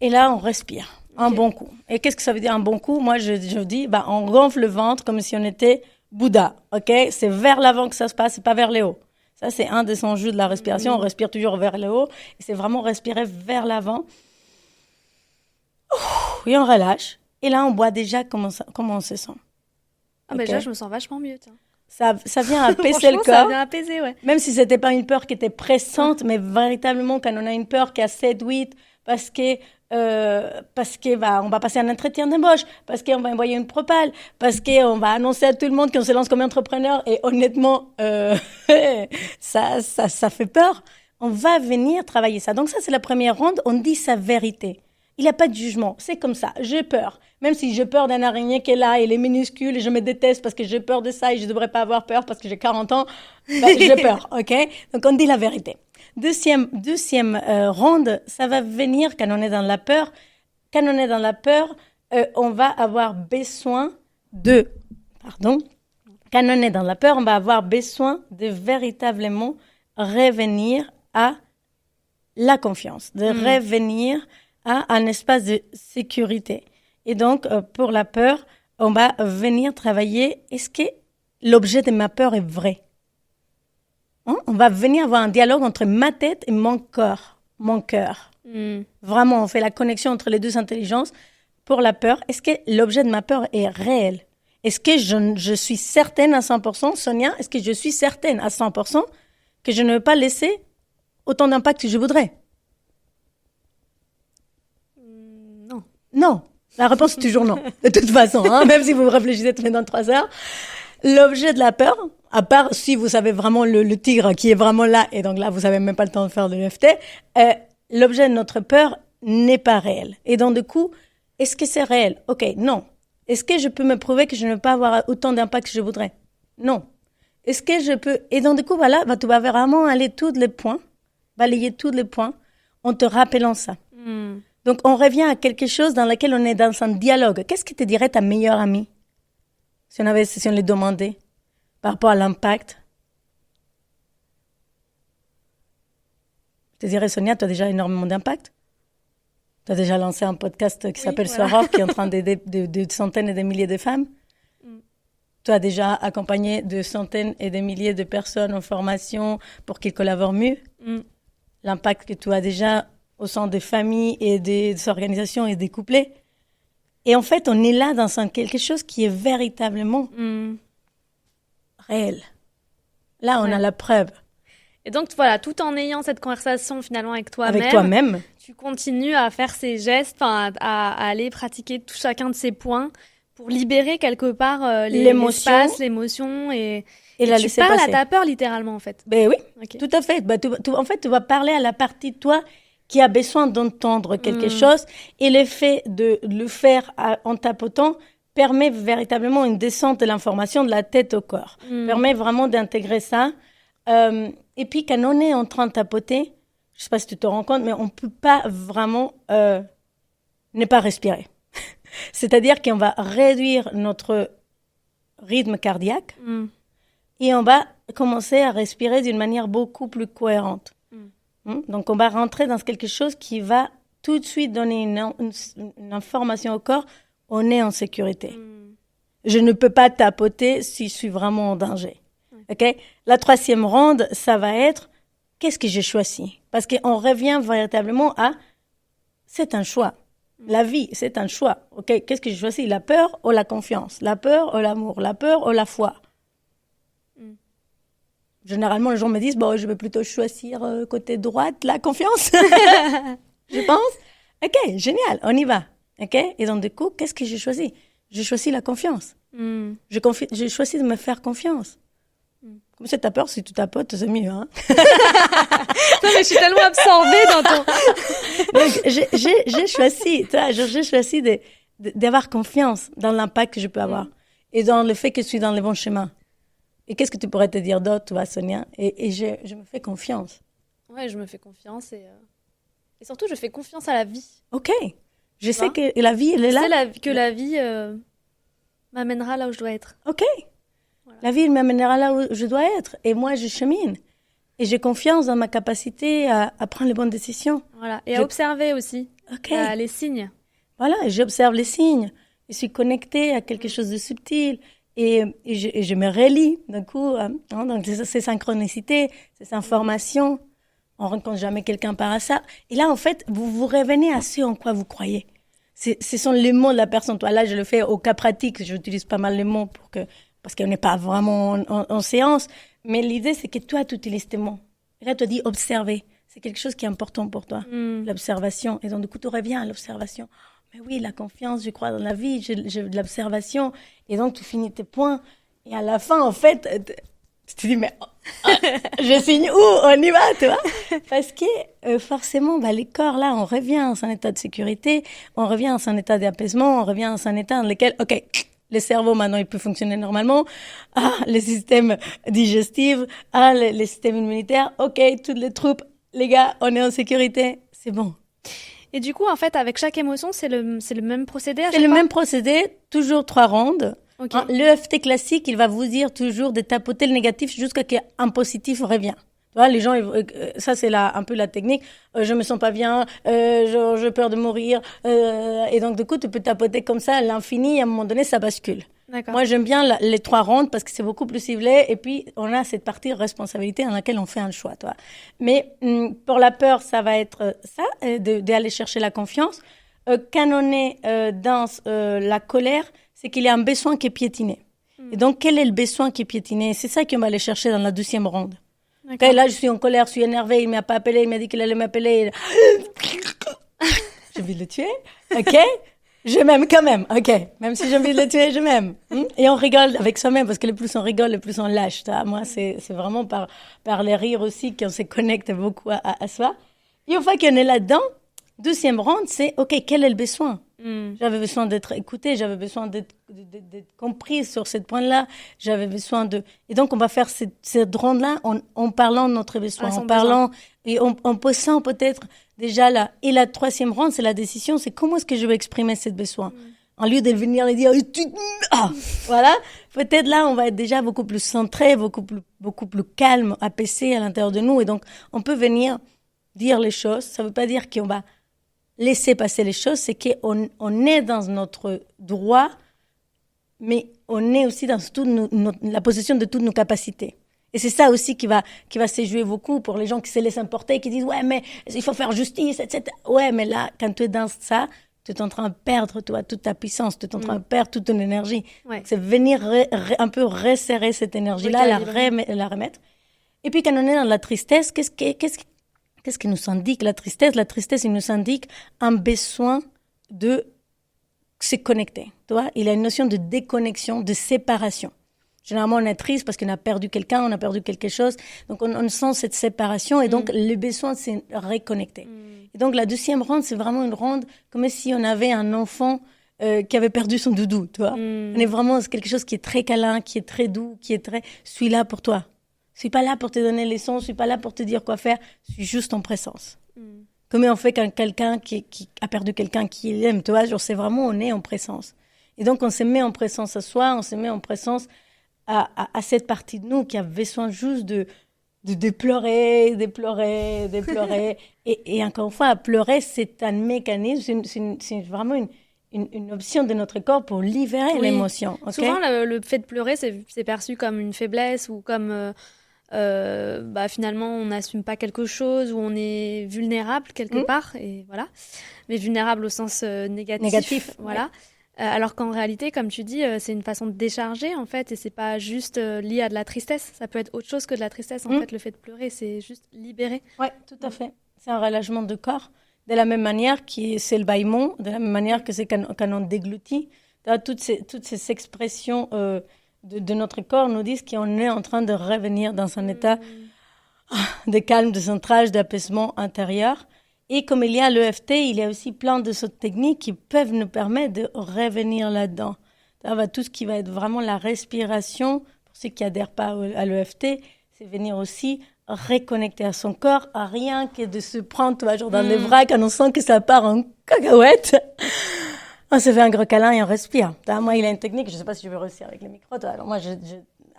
Et là, on respire. Un bon coup. Et qu'est-ce que ça veut dire un bon coup? Moi, je dis, on gonfle le ventre comme si on était Bouddha. OK? C'est vers l'avant que ça se passe, c'est pas vers le haut. Ça, c'est un des enjeux de la respiration. On respire toujours vers le haut. Et c'est vraiment respirer vers l'avant. Et on relâche. Et là, on voit déjà comment on se sent. Ah, okay? Déjà, je me sens vachement mieux, tiens. Ça vient apaiser le corps. Ça vient apaiser, ouais. Même si c'était pas une peur qui était pressante, mais véritablement, quand on a une peur qui a 7-8, parce que on va passer un entretien d'embauche, parce qu'on va envoyer une propale, parce qu'on va annoncer à tout le monde qu'on se lance comme entrepreneur, et honnêtement, ça fait peur. On va venir travailler ça. Donc ça, c'est la première ronde, on dit sa vérité. Il n'y a pas de jugement. C'est comme ça. J'ai peur. Même si j'ai peur d'un araignée qui est là, il est minuscule et je me déteste parce que j'ai peur de ça et je ne devrais pas avoir peur parce que j'ai 40 ans, j'ai peur, ok? Donc, on dit la vérité. Deuxième ronde, ça va venir quand on est dans la peur. Quand on est dans la peur, on va avoir besoin quand on est dans la peur, on va avoir besoin de véritablement revenir à la confiance, de revenir à un espace de sécurité. Et donc, pour la peur, on va venir travailler, est-ce que l'objet de ma peur est vrai? On va venir avoir un dialogue entre ma tête et mon corps, mon cœur. Vraiment, on fait la connexion entre les deux intelligences. Pour la peur, est-ce que l'objet de ma peur est réel? Est-ce que je suis certaine à 100%, Sonia, est-ce que je suis certaine à 100% que je ne veux pas laisser autant d'impact que je voudrais? Non. Non. La réponse est toujours non. De toute façon, même si vous réfléchissez tous les 23 heures, l'objet de la peur, à part si vous savez vraiment le tigre qui est vraiment là, et donc là, vous n'avez même pas le temps de faire de l'EFT, l'objet de notre peur n'est pas réel. Et donc, du coup, est-ce que c'est réel? Ok, non. Est-ce que je peux me prouver que je ne veux pas avoir autant d'impact que je voudrais? Non. Est-ce que je peux... Et donc, du coup, voilà, tu vas vraiment aller balayer tous les points en te rappelant ça. Donc, on revient à quelque chose dans lequel on est dans un dialogue. Qu'est-ce que te dirait ta meilleure amie si on les demandait par rapport à l'impact? Je te dirais, Sonia, tu as déjà énormément d'impact. Tu as déjà lancé un podcast qui s'appelle Soror, qui est en train d'aider de centaines et de milliers de femmes. Tu as déjà accompagné de centaines et de milliers de personnes en formation pour qu'ils collaborent mieux. L'impact que tu as déjà au sein des familles et des organisations et des couplets. Et en fait, on est là dans quelque chose qui est véritablement réel. Là, on a la preuve. Et donc, voilà, tout en ayant cette conversation finalement avec toi-même, tu continues à faire ces gestes, à aller pratiquer tout chacun de ces points pour libérer quelque part l'espace, l'émotion et la tu laisser parles passer. à ta peur littéralement en fait. Ben oui, tout à fait. En fait, tu vas parler à la partie de toi qui a besoin d'entendre quelque chose et le fait de le faire en tapotant permet véritablement une descente de l'information de la tête au corps. Permet vraiment d'intégrer ça. Et puis, quand on est en train de tapoter, je ne sais pas si tu te rends compte, mais on ne peut pas vraiment ne pas respirer. C'est-à-dire qu'on va réduire notre rythme cardiaque et on va commencer à respirer d'une manière beaucoup plus cohérente. Donc, on va rentrer dans quelque chose qui va tout de suite donner une information au corps. On est en sécurité. Je ne peux pas tapoter si je suis vraiment en danger. Okay? La troisième ronde, ça va être qu'est-ce que j'ai choisi? Parce qu'on revient véritablement à c'est un choix. La vie, c'est un choix. Okay? Qu'est-ce que j'ai choisi? La peur ou la confiance? La peur ou l'amour? La peur ou la foi? Généralement, les gens me disent, je vais plutôt choisir côté droite, la confiance. Je pense. Ok, génial, on y va. Ok. Et donc, du coup, qu'est-ce que j'ai choisi? J'ai choisi la confiance. J'ai choisi de me faire confiance. Comme ça, t'as peur, si tu tapotes, c'est mieux, hein. Non, mais je suis tellement absorbée dans ton... Donc, j'ai choisi d'avoir confiance dans l'impact que je peux avoir et dans le fait que je suis dans le bon chemin. Et qu'est-ce que tu pourrais te dire d'autre, toi, Sonia? Et je me fais confiance. Ouais, je me fais confiance et surtout, je fais confiance à la vie. Ok. Je sais que la vie, elle est là. Que la vie m'amènera là où je dois être. Ok. Voilà. La vie m'amènera là où je dois être. Et moi, je chemine. Et j'ai confiance dans ma capacité à prendre les bonnes décisions. Voilà. Et à observer aussi les signes. Voilà, j'observe les signes. Je suis connectée à quelque chose de subtil. Et je me relie, d'un coup. Donc, ces synchronicités, ces informations. On ne rencontre jamais quelqu'un par hasard. Et là, en fait, vous revenez à ce en quoi vous croyez. Ce sont les mots de la personne. Toi, là, je le fais au cas pratique. J'utilise pas mal les mots parce qu'on n'est pas vraiment en séance. Mais l'idée, c'est que toi, tu utilises tes mots. Et là, tu as dit observer. C'est quelque chose qui est important pour toi, l'observation. Et donc, du coup, tu reviens à l'observation. Mais oui, la confiance, je crois dans la vie, j'ai de l'observation. Et donc, tu finis tes points. Et à la fin, en fait, tu te dis, mais Je signe où? On y va, tu vois? Parce que forcément, les corps, là, on revient dans un état de sécurité, on revient dans un état d'apaisement, on revient dans un état dans lequel, OK, le cerveau, maintenant, il peut fonctionner normalement. Ah, le système digestif, le système immunitaire, OK, toutes les troupes, les gars, on est en sécurité, c'est bon. Et du coup, en fait, avec chaque émotion, c'est le même procédé à chaque C'est le fois? même procédé, toujours 3 rondes. Ok. L'EFT classique, il va vous dire toujours de tapoter le négatif jusqu'à qu'un positif revient. Tu vois, les gens, ça c'est un peu la technique. Je me sens pas bien, j'ai peur de mourir, et donc du coup, tu peux tapoter comme ça à l'infini. Et à un moment donné, ça bascule. D'accord. Moi, j'aime bien les 3 rondes parce que c'est beaucoup plus ciblé. Et puis, on a cette partie de responsabilité dans laquelle on fait un choix, toi. Mais pour la peur, ça va être ça, d'aller chercher la confiance. Quand on est dans la colère, c'est qu'il y a un besoin qui est piétiné. Et donc, quel est le besoin qui est piétiné? C'est ça qu'on va aller chercher dans la 2e ronde. Okay, là, je suis en colère, je suis énervée, il m'a pas appelé, il m'a dit qu'il allait m'appeler. J'ai envie de le tuer, ok? Je m'aime quand même, ok? Même si j'ai envie de le tuer, je m'aime. Et on rigole avec soi-même, parce que le plus on rigole, le plus on lâche. Moi, c'est vraiment par les rires aussi qu'on se connecte beaucoup à soi. Et une fois qu'on est là-dedans, 2e ronde, c'est, ok, quel est le besoin? J'avais besoin d'être écoutée, j'avais besoin d'être comprise sur ce point-là, j'avais besoin de... Et donc, on va faire cette ronde-là en parlant de notre besoin, en parlant et en posant peut-être déjà là. Et la 3e ronde, c'est la décision, c'est comment est-ce que je vais exprimer ce besoin. En lieu de venir et dire... Voilà, peut-être là, on va être déjà beaucoup plus centré, beaucoup plus calme, apaisé à l'intérieur de nous. Et donc, on peut venir dire les choses. Ça ne veut pas dire qu'on va laisser passer les choses, c'est qu'on est dans notre droit, mais on est aussi dans la possession de toutes nos capacités. Et c'est ça aussi qui va se jouer beaucoup pour les gens qui se laissent emporter, qui disent « Ouais, mais il faut faire justice, etc. » Ouais, mais là, quand tu es dans ça, tu es en train de perdre toute ta puissance, tu es en train de perdre toute ton énergie. Ouais. C'est venir un peu resserrer cette énergie-là, la remettre. Et puis quand on est dans la tristesse, qu'est-ce qui nous indique la tristesse? La tristesse, il nous indique un besoin de se connecter. Tu vois? Il y a une notion de déconnexion, de séparation. Généralement, on est triste parce qu'on a perdu quelqu'un, on a perdu quelque chose. Donc, on sent cette séparation et donc, le besoin, c'est reconnecter. Et donc, la 2e ronde, c'est vraiment une ronde comme si on avait un enfant qui avait perdu son doudou, tu vois. On est vraiment quelque chose qui est très câlin, qui est très doux, qui est très... Je suis là pour toi. Je suis pas là pour te donner les leçons, je suis pas là pour te dire quoi faire, je suis juste en présence. Comme on fait quand quelqu'un qui a perdu quelqu'un qui aime, tu vois, genre c'est vraiment, on est en présence. Et donc, on se met en présence à soi, on se met en présence à cette partie de nous qui a besoin juste de pleurer. et encore une fois, pleurer, c'est un mécanisme, c'est vraiment une option de notre corps pour libérer l'émotion. Okay? Souvent, le fait de pleurer, c'est perçu comme une faiblesse ou comme finalement, on n'assume pas quelque chose ou on est vulnérable quelque part, et voilà. Mais vulnérable au sens négatif. Voilà. Ouais. Alors qu'en réalité, comme tu dis, c'est une façon de décharger, en fait, et c'est pas juste lié à de la tristesse. Ça peut être autre chose que de la tristesse, en fait, le fait de pleurer, c'est juste libérer. Oui, tout à fait. C'est un relâchement de corps. De la même manière que c'est le bâillement, de la même manière que c'est quand on déglutit. Toutes ces expressions de notre corps nous disent qu'on est en train de revenir dans un état de calme, de centrage, d'apaisement intérieur. Et comme il y a l'EFT, il y a aussi plein de ces techniques qui peuvent nous permettre de revenir là-dedans. Tout ce qui va être vraiment la respiration, pour ceux qui n'adhèrent pas à l'EFT, c'est venir aussi reconnecter à son corps, à rien que de se prendre genre dans les bras quand on sent que ça part en cacahuète. On se fait un gros câlin et on respire. Moi, il y a une technique, je ne sais pas si je vais réussir avec le micro. Alors moi,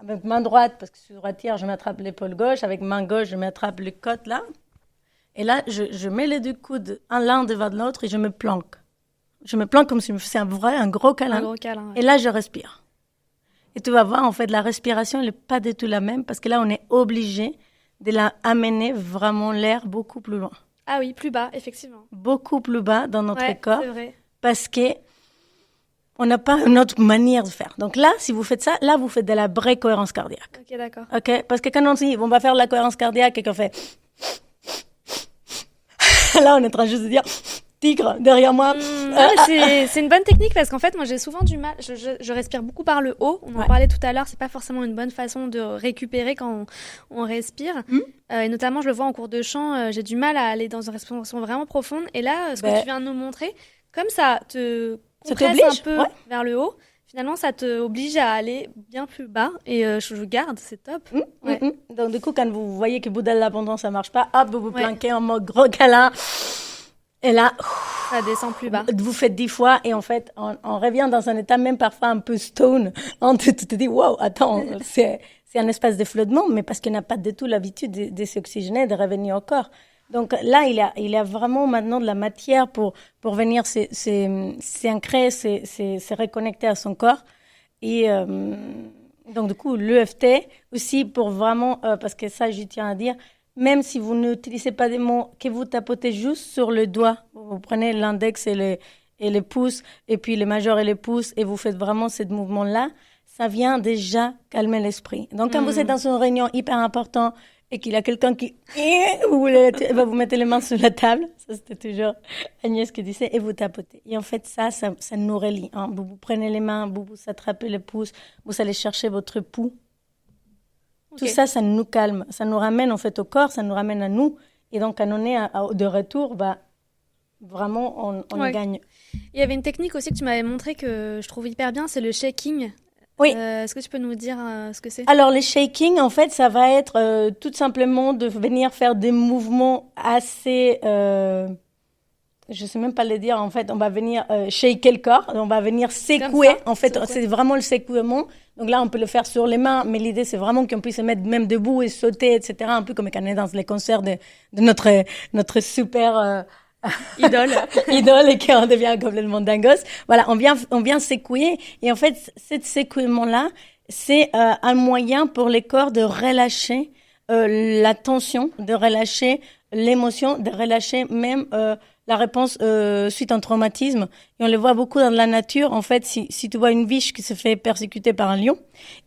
avec main droite, parce que je suis droitière, je m'attrape l'épaule gauche. Avec main gauche, je m'attrape le côte là. Et là, je mets les 2 coudes l'un devant l'autre et je me planque. Je me planque comme si je me faisais un gros câlin. Ouais. Et là, je respire. Et tu vas voir, en fait, la respiration, elle n'est pas du tout la même parce que là, on est obligé de amener vraiment l'air beaucoup plus loin. Ah oui, plus bas, effectivement. Beaucoup plus bas dans notre corps. C'est vrai. Parce qu'on n'a pas une autre manière de faire. Donc là, si vous faites ça, là, vous faites de la vraie cohérence cardiaque. Ok, d'accord. Ok, parce que quand on dit, on va faire de la cohérence cardiaque et qu'on fait... Là, on est en train juste de dire, tigre derrière moi. C'est une bonne technique parce qu'en fait, moi, j'ai souvent du mal. Je respire beaucoup par le haut. On en parlait tout à l'heure. C'est pas forcément une bonne façon de récupérer quand on respire. Et notamment, je le vois en cours de chant. J'ai du mal à aller dans une respiration vraiment profonde. Et là, ce que tu viens de nous montrer, comme ça te compresse un peu vers le haut. Finalement, ça te oblige à aller bien plus bas et je garde, c'est top. Donc, du coup, quand vous voyez que bout de l'abondance, ça marche pas, hop, vous vous planquez en mode gros câlin. Et là, ça descend plus bas. Vous faites 10 fois et en fait, on revient dans un état même parfois un peu stone. Tu te dis, wow, attends, c'est un espace de flottement, mais parce qu'il n'a pas du tout l'habitude de s'oxygéner, de revenir au corps. Donc là, il a vraiment maintenant de la matière pour venir s'ancrer, se reconnecter à son corps. Et donc du coup, l'EFT aussi pour vraiment, parce que ça, je tiens à dire, même si vous n'utilisez pas des mots, que vous tapotez juste sur le doigt, vous prenez l'index et les pouces, et puis les majeurs et les pouces, et vous faites vraiment ce mouvement-là, ça vient déjà calmer l'esprit. Donc quand vous êtes dans une réunion hyper importante, et qu'il y a quelqu'un qui vous mettez les mains sur la table, ça c'était toujours Agnès qui disait, et vous tapotez. Et en fait, ça nous relie. Hein. Vous prenez les mains, vous attrapez les pouces, vous allez chercher votre pouls. Okay. Tout ça, ça nous calme, ça nous ramène en fait au corps, ça nous ramène à nous. Et donc, quand on est de retour, vraiment, on gagne. Il y avait une technique aussi que tu m'avais montré que je trouve hyper bien, c'est le shaking. Oui. Est-ce que tu peux nous dire ce que c'est? Alors, le shaking, en fait, ça va être tout simplement de venir faire des mouvements assez... je sais même pas le dire, en fait, on va venir shaker le corps, on va venir secouer. En fait, c'est vraiment le secouement. Donc là, on peut le faire sur les mains, mais l'idée, c'est vraiment qu'on puisse se mettre même debout et sauter, etc. Un peu comme quand on est dans les concerts de notre super... idole et qu'on devient complètement dingos. Voilà, on vient secouer et en fait, cet secouement-là, c'est un moyen pour les corps de relâcher la tension, de relâcher l'émotion, de relâcher même la réponse suite à un traumatisme. Et on le voit beaucoup dans la nature. En fait, si tu vois une biche qui se fait persécuter par un lion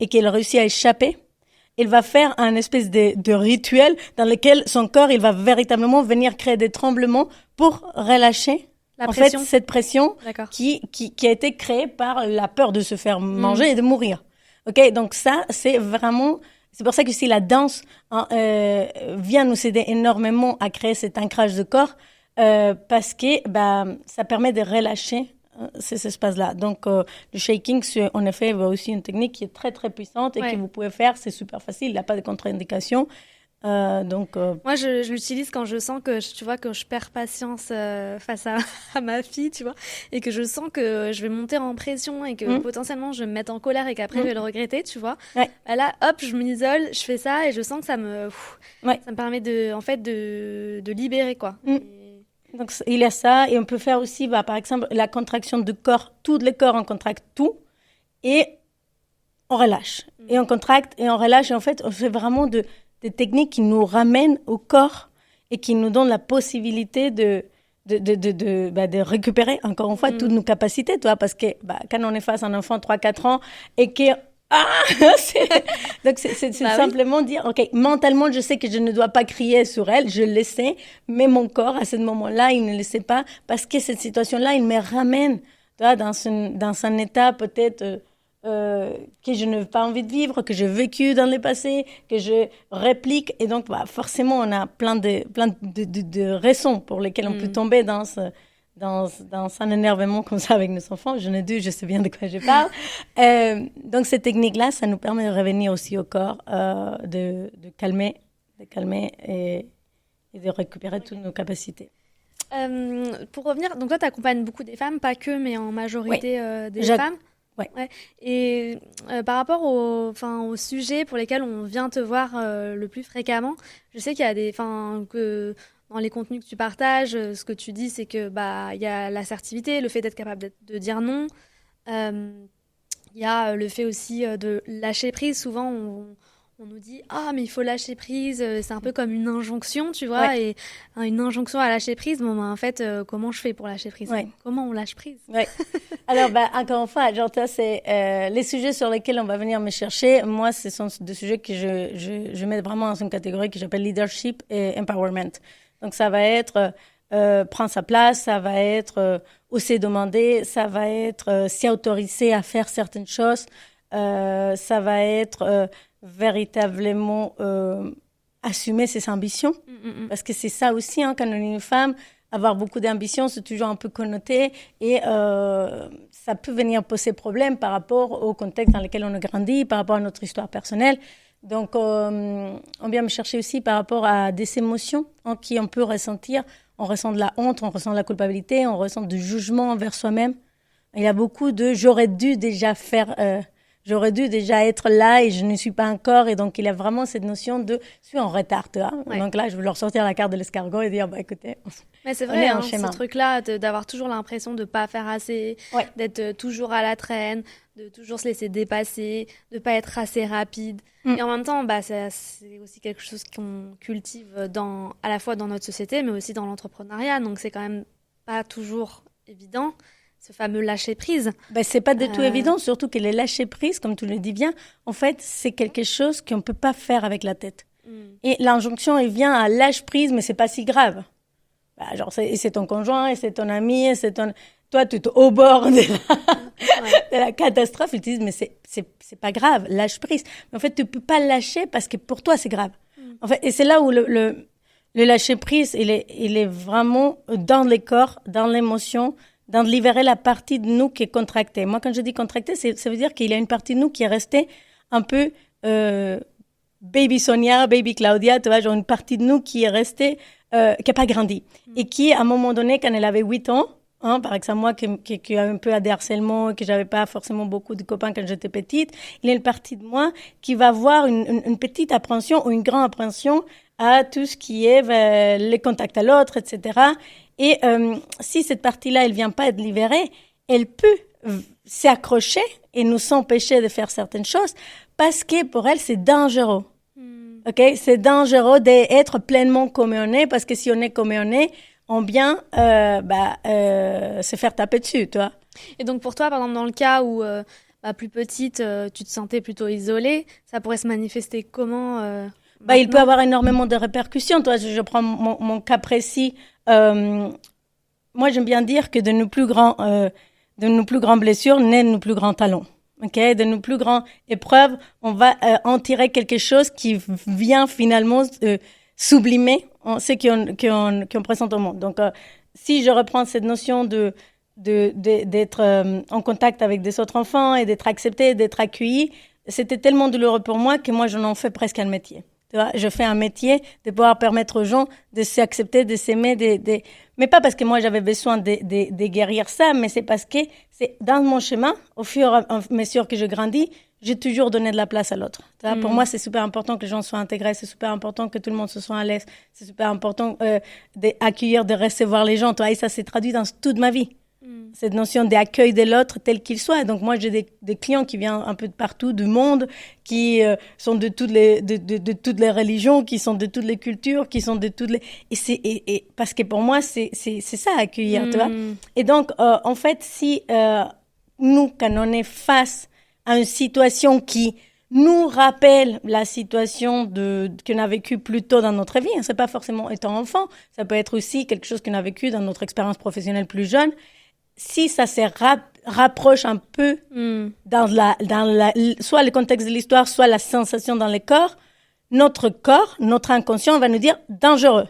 et qu'elle réussit à échapper, il va faire un espèce de rituel dans lequel son corps, il va véritablement venir créer des tremblements pour relâcher en fait cette pression qui a été créée par la peur de se faire manger et de mourir. Ok, donc ça, c'est vraiment... C'est pour ça que si la danse vient nous aider énormément à créer cet ancrage de corps, parce que ça permet de relâcher ces espaces-là. Donc, le shaking, c'est en effet aussi une technique qui est très, très puissante et que vous pouvez faire. C'est super facile, il n'y a pas de contre-indication. Moi, je l'utilise quand je sens que, tu vois, que je perds patience face à ma fille, tu vois, et que je sens que je vais monter en pression et que potentiellement je vais me mettre en colère et qu'après je vais le regretter, tu vois. Là, hop, je m'isole, je fais ça et je sens que ça me permet de libérer, quoi. Donc, il y a ça, et on peut faire aussi, par exemple, la contraction du corps. Tout le corps, on contracte tout, et on relâche. Et on contracte, et on relâche, et en fait, on fait vraiment des techniques qui nous ramènent au corps, et qui nous donnent la possibilité de récupérer, encore une fois, toutes nos capacités, toi, parce que quand on est face à un enfant de 3-4 ans, et que... Donc c'est simplement dire, ok, mentalement je sais que je ne dois pas crier sur elle, je le sais, mais mon corps à ce moment-là il ne le sait pas, parce que cette situation-là il me ramène, tu vois, dans un état peut-être que je n'ai pas envie de vivre, que j'ai vécu dans le passé, que je réplique, et donc forcément on a plein de raisons pour lesquelles on peut tomber dans un énervement comme ça avec nos enfants. J'en ai deux, je sais bien de quoi je parle. Donc, cette technique-là, ça nous permet de revenir aussi au corps, de calmer et de récupérer toutes nos capacités. Pour revenir, donc toi, tu accompagnes beaucoup des femmes, pas que, mais en majorité des femmes. Ouais. Et par rapport aux sujets pour lesquels on vient te voir le plus fréquemment, je sais qu'il y a dans les contenus que tu partages, ce que tu dis, c'est que il y a l'assertivité, le fait d'être capable de dire non. Il y a le fait aussi de lâcher prise. Souvent, on nous dit « Ah, mais il faut lâcher prise ». C'est un peu comme une injonction, tu vois, et une injonction à lâcher prise. Bon, en fait, comment je fais pour lâcher prise ? Comment on lâche prise ? Alors, encore une fois, genre, c'est les sujets sur lesquels on va venir me chercher. Moi, ce sont des sujets que je mets vraiment dans une catégorie que j'appelle leadership et empowerment. Donc, ça va être prendre sa place, ça va être oser demander, ça va être s'y autoriser à faire certaines choses, ça va être véritablement assumer ses ambitions. Parce que c'est ça aussi, hein, quand on est une femme, avoir beaucoup d'ambition, c'est toujours un peu connoté et ça peut venir poser problème par rapport au contexte dans lequel on a grandi, par rapport à notre histoire personnelle. Donc, on vient me chercher aussi par rapport à des émotions qui on peut ressentir. On ressent de la honte, on ressent de la culpabilité, on ressent du jugement envers soi-même. Il y a beaucoup de « j'aurais dû déjà faire ». J'aurais dû déjà être là et je ne suis pas encore. Et donc, il y a vraiment cette notion de « je suis en retard ». Tu vois. Ouais. Donc là, je veux leur sortir la carte de l'escargot et dire bah, « écoutez, mais c'est vrai, hein, ce truc-là, d'avoir toujours l'impression de ne pas faire assez, d'être toujours à la traîne, de toujours se laisser dépasser, de ne pas être assez rapide. Et en même temps, bah, c'est aussi quelque chose qu'on cultive à la fois dans notre société, mais aussi dans l'entrepreneuriat. Donc, c'est quand même pas toujours évident. Ce fameux lâcher-prise. Ben, c'est pas du tout évident, surtout que les lâcher-prise, comme tu le dis bien, en fait, c'est quelque chose qu'on ne peut pas faire avec la tête. Et l'injonction, elle vient à lâche-prise, mais c'est pas si grave. Ben, genre, c'est ton conjoint, et c'est ton ami, et c'est ton... Toi, tu es au bord de la catastrophe, ils te disent, mais c'est pas grave, lâche-prise. Mais en fait, tu peux pas lâcher parce que pour toi, c'est grave. En fait, et c'est là où le lâcher-prise, il est vraiment dans les corps, dans l'émotion, dans de libérer la partie de nous qui est contractée. Moi, quand je dis contractée, ça veut dire qu'il y a une partie de nous qui est restée un peu baby Sonia, baby Claudia, tu vois, genre une partie de nous qui est restée, qui n'a pas grandi. Et qui, à un moment donné, quand elle avait 8 ans, hein, par exemple, moi qui a un peu de harcèlement, que j'avais pas forcément beaucoup de copains quand j'étais petite, il y a une partie de moi qui va avoir une petite appréhension ou une grande appréhension à tout ce qui est les contacts à l'autre, etc. Et si cette partie-là, elle vient pas être libérée, elle peut s'accrocher et nous empêcher de faire certaines choses parce que pour elle, c'est dangereux. Okay? C'est dangereux d'être pleinement comme on est parce que si on est comme on est, on vient se faire taper dessus, tu vois. Et donc pour toi, par exemple, dans le cas où plus petite, tu te sentais plutôt isolée, ça pourrait se manifester comment il peut avoir énormément de répercussions. Toi, je prends mon cas précis. Moi, j'aime bien dire que de nos plus grandes blessures naissent nos plus grands talents. Okay? De nos plus grandes épreuves, on va en tirer quelque chose qui vient finalement sublimer ce qu'on présente au monde. Donc, si je reprends cette notion d'être en contact avec des autres enfants et d'être accepté, d'être accueilli, c'était tellement douloureux pour moi que moi, j'en fais presque un métier. Tu vois, je fais un métier de pouvoir permettre aux gens de s'accepter, de s'aimer, mais pas parce que moi j'avais besoin de guérir ça, mais c'est parce que c'est dans mon chemin, au fur et à mesure que je grandis, j'ai toujours donné de la place à l'autre. Tu vois, pour moi, c'est super important que les gens soient intégrés, c'est super important que tout le monde se sente à l'aise, c'est super important d'accueillir, de recevoir les gens. Tu vois, et ça s'est traduit dans toute ma vie. Cette notion d'accueil de l'autre tel qu'il soit. Donc moi, j'ai des clients qui viennent un peu de partout du monde, qui sont de toutes les religions, qui sont de toutes les cultures, qui sont de toutes les... Et parce que pour moi, c'est ça, accueillir, tu vois. Et donc, en fait, si nous, quand on est face à une situation qui nous rappelle la situation qu'on a vécue plus tôt dans notre vie, hein, c'est pas forcément étant enfant, ça peut être aussi quelque chose qu'on a vécu dans notre expérience professionnelle plus jeune. Si ça se rapproche un peu dans soit le contexte de l'histoire, soit la sensation dans le corps, notre inconscient va nous dire dangereux.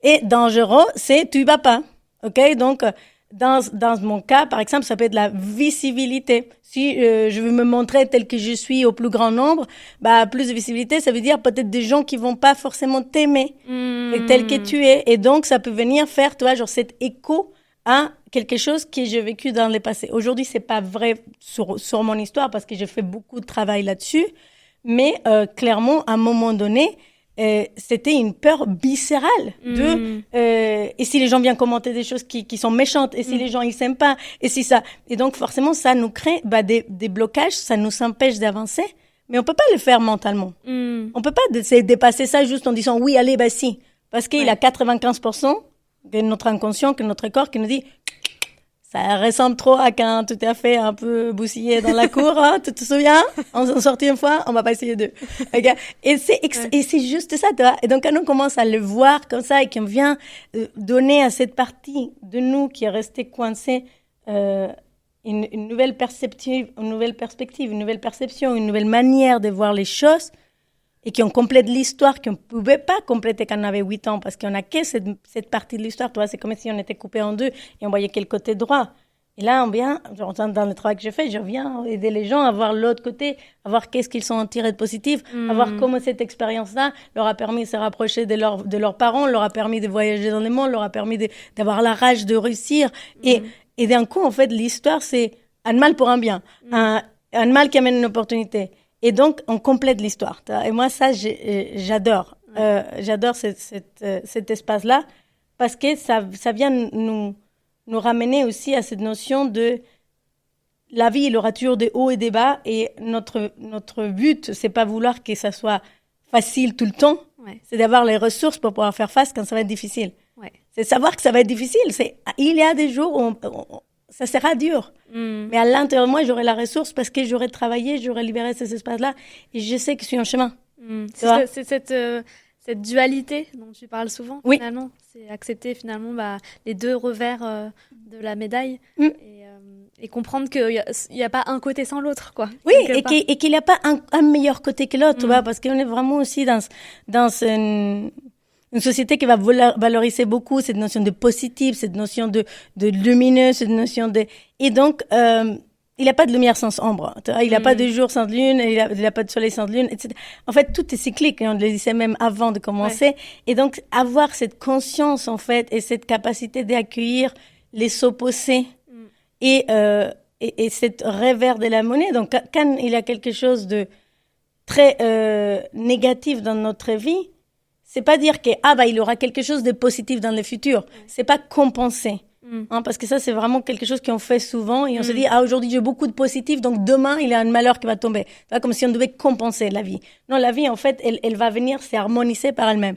Et dangereux, c'est tu vas pas. Ok, donc dans mon cas, par exemple, ça peut être la visibilité. Si je veux me montrer tel que je suis au plus grand nombre, plus de visibilité, ça veut dire peut-être des gens qui vont pas forcément t'aimer tel que tu es. Et donc ça peut venir faire, tu vois, genre cet écho à quelque chose que j'ai vécu dans le passé. Aujourd'hui, c'est pas vrai sur mon histoire parce que j'ai fait beaucoup de travail là-dessus, mais clairement, à un moment donné, c'était une peur viscérale et si les gens viennent commenter des choses qui sont méchantes, et si les gens ils s'aiment pas, et si ça, et donc forcément ça nous crée des blocages, ça nous empêche d'avancer, mais on peut pas le faire mentalement. On peut pas dépasser ça juste en disant oui, allez, si, parce qu'il y a 95% de notre inconscient, que notre corps qui nous dit Ça ressemble trop à quand tu t'es fait un peu bousiller dans la cour, hein, tu te souviens? On s'en sortit une fois, on va pas essayer deux. Okay? Et c'est juste ça, tu vois. Et donc, quand on commence à le voir comme ça et qu'on vient donner à cette partie de nous qui est restée coincée, une nouvelle perspective, une nouvelle perception, une nouvelle manière de voir les choses, et qu'on complète l'histoire qu'on ne pouvait pas compléter quand on avait 8 ans, parce qu'on n'a que cette partie de l'histoire. Tu vois, c'est comme si on était coupé en deux et on voyait que le côté droit. Et là, on vient, dans le travail que je fais, je viens aider les gens à voir l'autre côté, à voir qu'est-ce qu'ils sont en tirés de positif, à voir comment cette expérience-là leur a permis de se rapprocher de leurs parents, leur a permis de voyager dans le monde, leur a permis d'avoir la rage de réussir. Et d'un coup, en fait, l'histoire, c'est un mal pour un bien, un mal qui amène une opportunité. Et donc, on complète l'histoire. Et moi, ça, j'adore. J'adore cet espace-là parce que ça vient nous ramener aussi à cette notion de la vie. Il aura toujours des hauts et des bas. Et notre but, c'est pas vouloir que ça soit facile tout le temps. Ouais. C'est d'avoir les ressources pour pouvoir faire face quand ça va être difficile. Ouais. C'est savoir que ça va être difficile. Il y a des jours où ça sera dur. Mais à l'intérieur de moi, j'aurai la ressource parce que j'aurai travaillé, j'aurai libéré ces espaces-là et je sais que je suis en chemin. C'est cette dualité dont tu parles souvent, finalement. C'est accepter, finalement, les deux revers de la médaille et comprendre qu'il n'y a pas un côté sans l'autre, quoi. Oui, et qu'il n'y a pas un meilleur côté que l'autre, tu vois, parce qu'on est vraiment aussi dans une société qui va valoriser beaucoup cette notion de positif, cette notion de lumineux, cette notion de... Et donc, il n'y a pas de lumière sans ombre. Il n'y a pas de jour sans lune, il n'y a pas de soleil sans lune, etc. En fait, tout est cyclique, on le disait même avant de commencer. Ouais. Et donc, avoir cette conscience, en fait, et cette capacité d'accueillir les opposés et cette revers de la monnaie. Donc, quand il y a quelque chose de très négatif dans notre vie, c'est pas dire que il aura quelque chose de positif dans le futur. C'est pas compenser. Hein, parce que ça, c'est vraiment quelque chose qu'on fait souvent et on se dit, aujourd'hui, j'ai beaucoup de positif, donc demain, il y a un malheur qui va tomber. C'est comme si on devait compenser la vie. Non, la vie, en fait, elle va venir s'harmoniser par elle-même.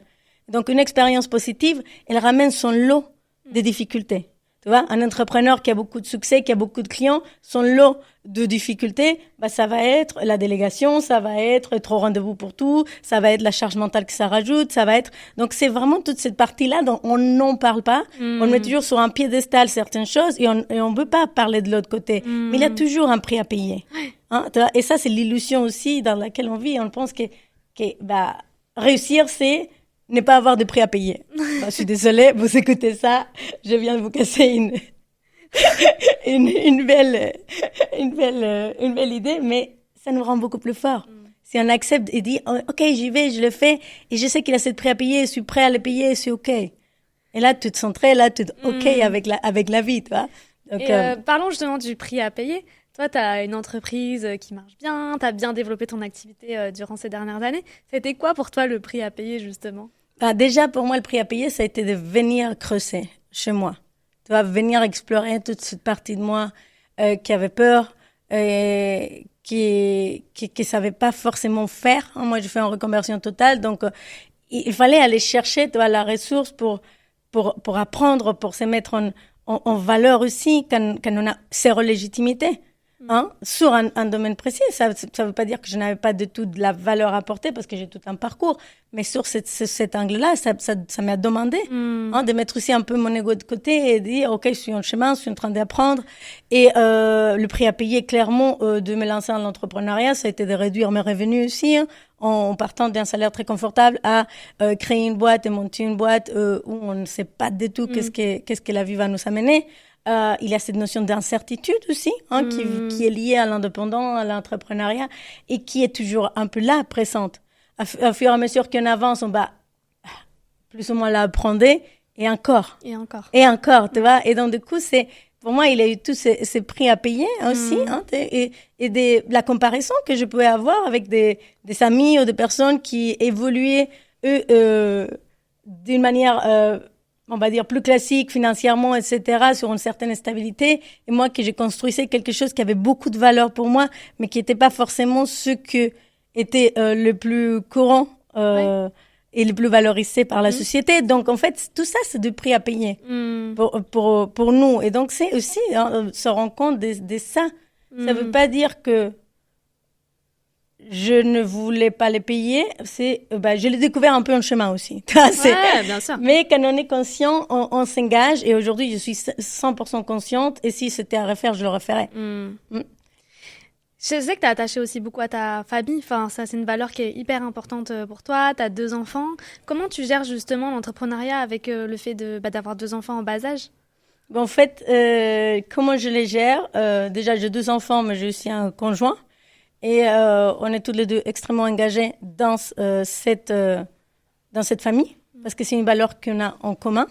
Donc, une expérience positive, elle ramène son lot de difficultés. Tu vois, un entrepreneur qui a beaucoup de succès, qui a beaucoup de clients, son lot de difficultés, ça va être la délégation, ça va être trop rendez-vous pour tout, ça va être la charge mentale que ça rajoute, ça va être... Donc, c'est vraiment toute cette partie-là dont on n'en parle pas. On met toujours sur un piédestal certaines choses et on ne veut pas parler de l'autre côté. Mais il y a toujours un prix à payer. Hein, tu vois? Et ça, c'est l'illusion aussi dans laquelle on vit. On pense que réussir, c'est... ne pas avoir de prix à payer. Je suis désolée, vous écoutez ça, je viens de vous casser une belle idée, mais ça nous rend beaucoup plus forts. Si on accepte et dit, OK, j'y vais, je le fais, et je sais qu'il a cette prix à payer, je suis prêt à le payer, c'est OK. Et là, tu te sens OK avec la vie, tu vois. Donc, parlons justement du prix à payer. Toi, tu as une entreprise qui marche bien, tu as bien développé ton activité durant ces dernières années. C'était quoi pour toi le prix à payer, justement? Déjà, pour moi, le prix à payer, ça a été de venir creuser chez moi. Tu vois, venir explorer toute cette partie de moi qui avait peur, qui savait pas forcément faire. Moi, j'ai fait une reconversion totale, donc il fallait aller chercher, tu vois, la ressource pour apprendre, pour se mettre en valeur aussi quand on a zéro légitimité. Hein, sur un domaine précis. Ça veut pas dire que je n'avais pas de tout de la valeur à apporter parce que j'ai tout un parcours. Mais sur cet angle-là, ça m'a demandé de mettre aussi un peu mon ego de côté et de dire, OK, je suis en chemin, je suis en train d'apprendre. Et le prix à payer, clairement, de me lancer dans l'entrepreneuriat, ça a été de réduire mes revenus aussi, hein, en partant d'un salaire très confortable à créer une boîte et monter une boîte où on ne sait pas du tout qu'est-ce que la vie va nous amener. Il y a cette notion d'incertitude aussi, hein, qui est liée à l'indépendant, à l'entrepreneuriat, et qui est toujours un peu là, présente. Au fur et à mesure qu'on avance, on va plus ou moins l'apprendre, et encore. Et encore, tu vois. Et donc, du coup, pour moi, il y a eu tous ces prix à payer aussi, hein, et la comparaison que je pouvais avoir avec des amis ou des personnes qui évoluaient, eux, d'une manière... on va dire plus classique financièrement, etc., sur une certaine stabilité. Et moi, que je construisais quelque chose qui avait beaucoup de valeur pour moi, mais qui n'était pas forcément ce que était le plus courant il est plus valorisé par la société. Donc, en fait, tout ça, c'est du prix à payer pour nous. Et donc, c'est aussi se rendre compte de ça. Ça veut pas dire que je ne voulais pas les payer. Je l'ai découvert un peu en chemin aussi. Bien sûr. Mais quand on est conscient, on s'engage. Et aujourd'hui, je suis 100% consciente. Et si c'était à refaire, je le referais. Je sais que tu es attachée aussi beaucoup à ta famille. Enfin, ça, c'est une valeur qui est hyper importante pour toi. Tu as 2 enfants. Comment tu gères justement l'entrepreneuriat avec le fait d'avoir 2 enfants en bas âge? En fait, comment je les gère? Déjà, j'ai 2 enfants, mais j'ai aussi un conjoint. Et on est tous les deux extrêmement engagés dans cette famille, parce que c'est une valeur qu'on a en commun.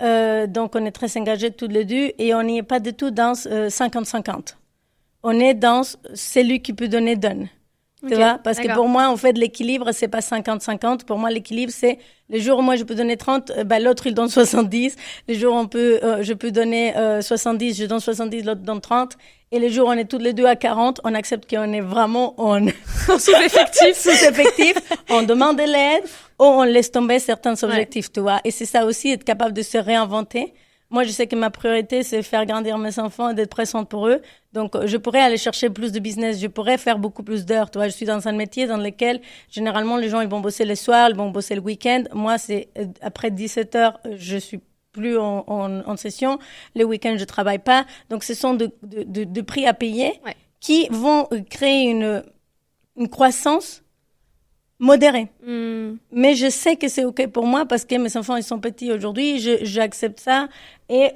Donc, on est très engagés tous les deux et on n'est pas du tout dans 50-50. On est dans celui qui peut donner, donne. Tu vois? Parce que pour moi, en fait, l'équilibre, c'est pas 50-50. Pour moi, l'équilibre, c'est les jours où moi, je peux donner 30, l'autre, il donne 70. Les jours où je peux donner 70, je donne 70, l'autre donne 30. Et les jours où on est toutes les deux à 40, on accepte qu'on est vraiment sous-effectif. On demande de l'aide ou on laisse tomber certains objectifs, tu vois. Et c'est ça aussi, être capable de se réinventer. Moi, je sais que ma priorité, c'est faire grandir mes enfants et d'être présente pour eux. Donc, je pourrais aller chercher plus de business. Je pourrais faire beaucoup plus d'heures. Tu vois, je suis dans un métier dans lequel, généralement, les gens, ils vont bosser le soir, ils vont bosser le week-end. Moi, c'est après 17 heures, je suis plus en session. Le week-end, je travaille pas. Donc, ce sont de prix à payer qui vont créer une croissance modérée. Mais je sais que c'est OK pour moi parce que mes enfants, ils sont petits aujourd'hui. J'accepte ça. Et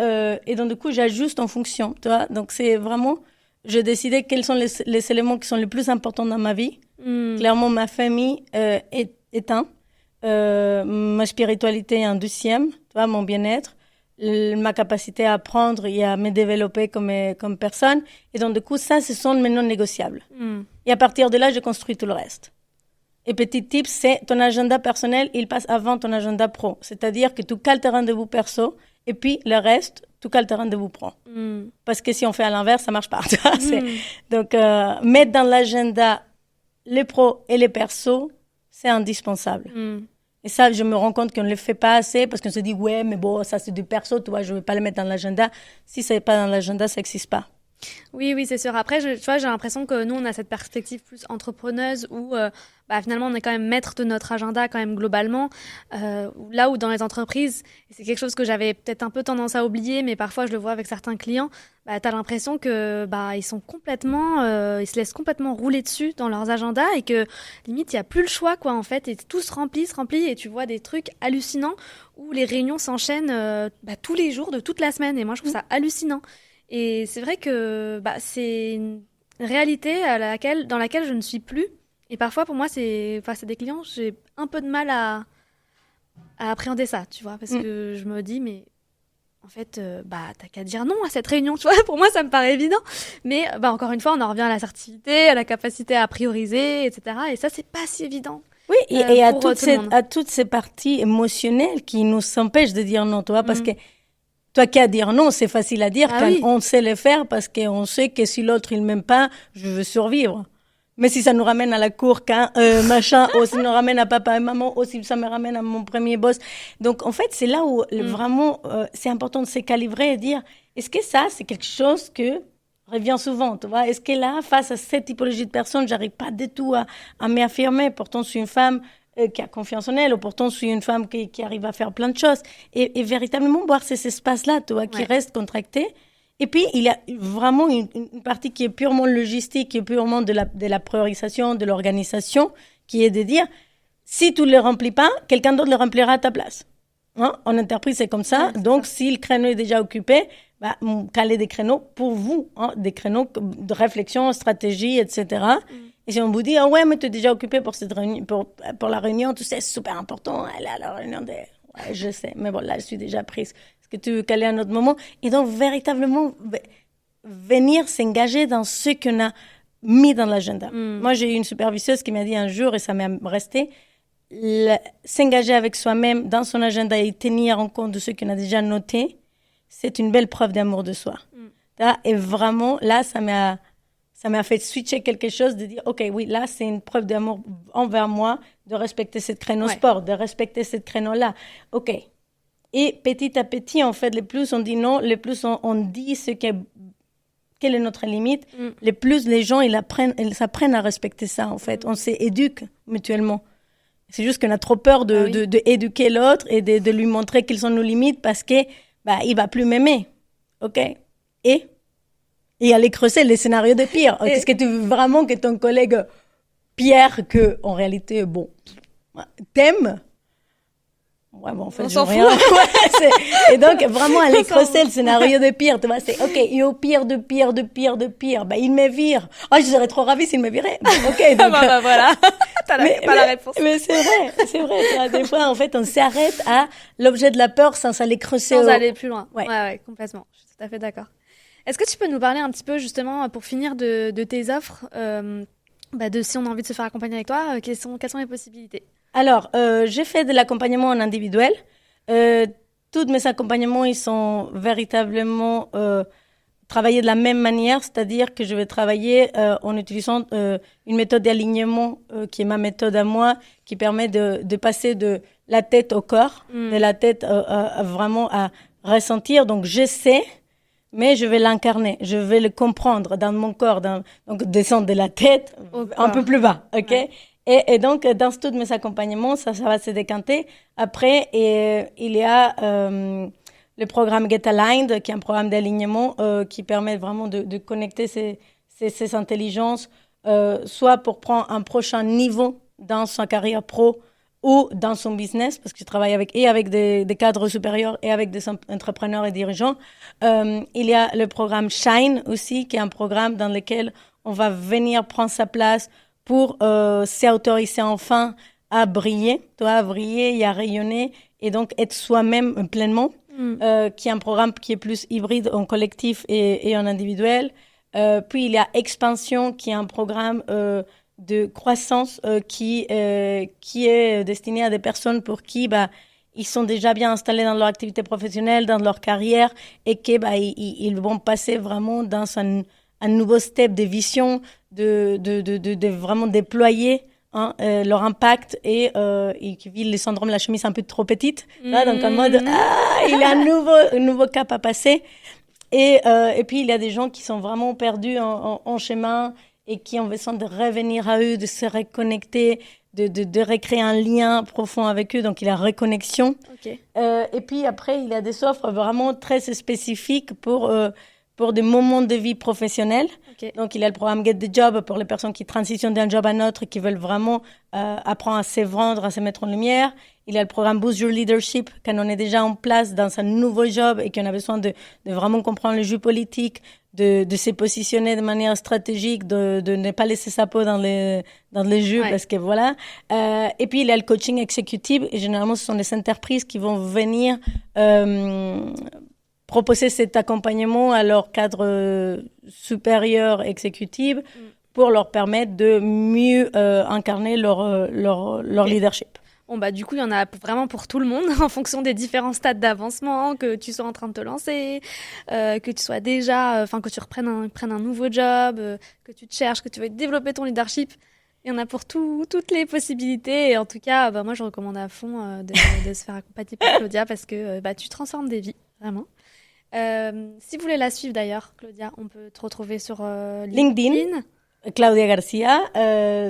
donc, du coup, j'ajuste en fonction. Tu vois? Donc, c'est vraiment... J'ai décidé quels sont les éléments qui sont les plus importants dans ma vie. Clairement, ma famille est un. Ma spiritualité est un 2e. Tu vois, mon bien-être. Ma capacité à apprendre et à me développer comme personne. Et donc, du coup, ça, ce sont mes non négociables. Et à partir de là, je construis tout le reste. Et petit tip, c'est ton agenda personnel, il passe avant ton agenda pro. C'est-à-dire que tu cales tes rendez-vous perso et puis le reste, tu cales tes rendez-vous pro. Parce que si on fait à l'inverse, ça marche pas. Donc, mettre dans l'agenda les pros et les persos, c'est indispensable. Et ça, je me rends compte qu'on ne le fait pas assez parce qu'on se dit, ouais, mais bon, ça c'est du perso, tu vois, je ne vais pas le mettre dans l'agenda. Si ça n'est pas dans l'agenda, ça n'existe pas. Oui, c'est sûr. Après, tu vois, j'ai l'impression que nous, on a cette perspective plus entrepreneuse où finalement, on est quand même maître de notre agenda quand même globalement. Là où dans les entreprises, et c'est quelque chose que j'avais peut-être un peu tendance à oublier, mais parfois je le vois avec certains clients, t'as l'impression que ils sont complètement, ils se laissent complètement rouler dessus dans leurs agendas et que limite, il n'y a plus le choix, quoi, en fait. Et tout se remplit, et tu vois des trucs hallucinants où les réunions s'enchaînent tous les jours de toute la semaine. Et moi, je trouve ça hallucinant. Et c'est vrai que c'est une réalité dans laquelle je ne suis plus. Et parfois, pour moi, face à des clients, j'ai un peu de mal à appréhender ça, tu vois, parce que je me dis, mais en fait, t'as qu'à dire non à cette réunion, tu vois. Pour moi, ça me paraît évident. Mais encore une fois, on en revient à l'assertivité, à la capacité à prioriser, etc. Et ça, c'est pas si évident. Oui, et à toutes ces parties émotionnelles qui nous empêchent de dire non, tu vois, parce que toi qui as à dire non, c'est facile à dire quand on sait le faire parce qu'on sait que si l'autre il m'aime pas, je veux survivre. Mais si ça nous ramène à la cour quand machin, ou si ça nous ramène à papa et maman, ou si ça me ramène à mon premier boss. Donc en fait, c'est là où vraiment c'est important de se calibrer et dire est-ce que ça c'est quelque chose que revient souvent, tu vois? Est-ce que là, face à cette typologie de personnes, j'arrive pas du tout à m'affirmer. Pourtant, je suis une femme qui a confiance en elle, ou pourtant je suis une femme qui arrive à faire plein de choses. Et véritablement voir ces espaces-là, tu vois, qui restent contractés. Et puis, il y a vraiment une partie qui est purement logistique, qui est purement de la priorisation, de l'organisation, qui est de dire, si tu ne le remplis pas, quelqu'un d'autre le remplira à ta place. Hein? En entreprise, c'est comme ça. Donc, si le créneau est déjà occupé, calez des créneaux pour vous, hein? Des créneaux de réflexion, stratégie, etc. Et si on vous dit, ah ouais, mais tu es déjà occupé pour cette réunion, pour la réunion, tu sais, c'est super important, la réunion des... Ouais, je sais, mais bon, là, je suis déjà prise. Est-ce que tu veux caler un autre moment? Et donc, véritablement, venir s'engager dans ce qu'on a mis dans l'agenda. Moi, j'ai eu une superviseuse qui m'a dit un jour, et ça m'est resté, s'engager avec soi-même dans son agenda et tenir en compte de ce qu'on a déjà noté, c'est une belle preuve d'amour de soi. Et vraiment, là, ça ça m'a fait switcher quelque chose, de dire, OK, oui, là, c'est une preuve d'amour envers moi, de respecter cette créneau sport, de respecter cette créneau-là. OK. Et petit à petit, en fait, les plus on dit non, les plus on dit quelle est notre limite, les plus les gens, ils s'apprennent à respecter ça, en fait. On s'éduque mutuellement. C'est juste qu'on a trop peur de éduquer l'autre et de lui montrer quelles sont nos limites parce que, il va plus m'aimer. OK? Et aller creuser les scénarios de pire. Est-ce que tu veux vraiment que ton collègue Pierre, que, en réalité, t'aime? Ouais, bon, en fait, on s'en fout. Et donc, vraiment, aller creuser le scénario de pire, tu vois, c'est, OK, et au pire, de pire, il me vire. Je serais trop ravie s'il me virait. OK, donc. Voilà. Pas la réponse. Mais c'est vrai. Tu vois, des fois, en fait, on s'arrête à l'objet de la peur sans aller creuser. Sans aller plus loin. Ouais, complètement. Je suis tout à fait d'accord. Est-ce que tu peux nous parler un petit peu, justement, pour finir, de tes offres, de si on a envie de se faire accompagner avec toi, quelles sont les possibilités? Alors, j'ai fait de l'accompagnement en individuel. Tous mes accompagnements, ils sont véritablement travaillés de la même manière, c'est-à-dire que je vais travailler en utilisant une méthode d'alignement qui est ma méthode à moi, qui permet de passer de la tête au corps, de la tête vraiment à ressentir. Donc, je sais, mais je vais l'incarner, je vais le comprendre dans mon corps, donc descendre de la tête un peu plus bas, OK? Ouais. Et donc, dans tous mes accompagnements, ça va se décanter. Après, il y a le programme Get Aligned, qui est un programme d'alignement qui permet vraiment de connecter ces intelligences, soit pour prendre un prochain niveau dans sa carrière pro ou dans son business, parce que je travaille avec des cadres supérieurs et avec des entrepreneurs et dirigeants. Il y a le programme Shine aussi, qui est un programme dans lequel on va venir prendre sa place pour s'autoriser enfin à briller, et à rayonner, et donc être soi-même pleinement, qui est un programme qui est plus hybride en collectif et en individuel. Puis il y a Expansion, qui est un programme de croissance qui est destiné à des personnes pour qui ils sont déjà bien installés dans leur activité professionnelle, dans leur carrière, et que ils vont passer vraiment dans un nouveau step de vision, de vraiment déployer leur impact et qui vit le syndrome de la chemise un peu trop petite. Là, donc en mode il y a un nouveau cap à passer. Et puis il y a des gens qui sont vraiment perdus en chemin et qui ont besoin de revenir à eux, de se reconnecter, de recréer un lien profond avec eux. Donc il y a reconnexion. Okay. Et puis après, il y a des offres vraiment très spécifiques pour des moments de vie professionnels. Okay. Donc, il y a le programme Get the Job pour les personnes qui transitionnent d'un job à un autre, qui veulent vraiment apprendre à se vendre, à se mettre en lumière. Il y a le programme Boost Your Leadership, quand on est déjà en place dans un nouveau job et qu'on a besoin de vraiment comprendre le jeu politique, de se positionner de manière stratégique, de ne pas laisser sa peau dans les jeux, parce que voilà. Et puis, il y a le coaching exécutif. Et généralement, ce sont des entreprises qui vont venir proposer cet accompagnement à leur cadre supérieur exécutif pour leur permettre de mieux incarner leur leadership. Bon, du coup, il y en a vraiment pour tout le monde, en fonction des différents stades d'avancement, que tu sois en train de te lancer, que tu sois déjà, que tu prennes un nouveau job, que tu te cherches, que tu veux développer ton leadership. Il y en a pour toutes les possibilités. Et en tout cas, moi, je recommande à fond de se faire accompagner par Claudia parce que tu transformes des vies, vraiment. Si vous voulez la suivre d'ailleurs, Claudia, on peut te retrouver sur LinkedIn. Claudia Garcia.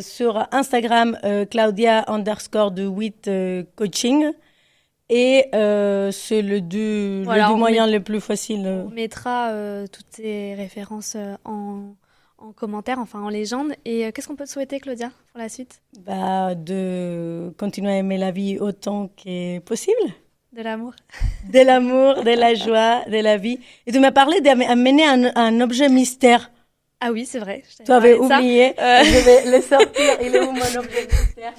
Sur Instagram, Claudia_de Coaching. Et c'est le deux moyens les plus faciles. On mettra toutes ces références en commentaire, en légende. Et qu'est-ce qu'on peut te souhaiter, Claudia, pour la suite? De continuer à aimer la vie autant que possible. De l'amour. De l'amour, de la joie, de la vie. Et tu m'as parlé d'amener un objet mystère. Ah oui, c'est vrai. Tu avais oublié. Je vais le sortir. Il est où mon objet mystère?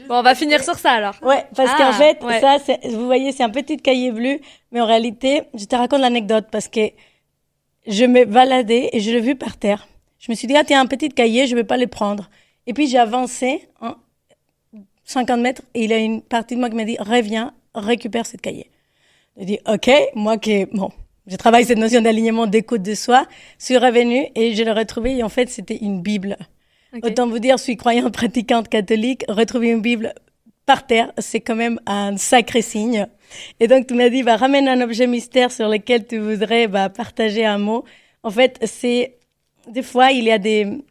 Bon, on va finir sur ça alors. Ouais, parce qu'en fait, ça, vous voyez, c'est un petit cahier bleu. Mais en réalité, je te raconte l'anecdote parce que je me baladais et je l'ai vu par terre. Je me suis dit, tiens, un petit cahier, je vais pas le prendre. Et puis, j'ai avancé 50 mètres et il y a une partie de moi qui m'a dit, reviens, récupère ce cahier. J'ai dit, OK, moi qui, je travaille cette notion d'alignement, d'écoute de soi, je suis revenue et je l'ai retrouvée et en fait, c'était une Bible. Okay. Autant vous dire, je suis croyante pratiquante catholique, retrouver une Bible par terre, c'est quand même un sacré signe. Et donc, tu m'as dit, ramène un objet mystère sur lequel tu voudrais partager un mot. En fait, des fois, il y a des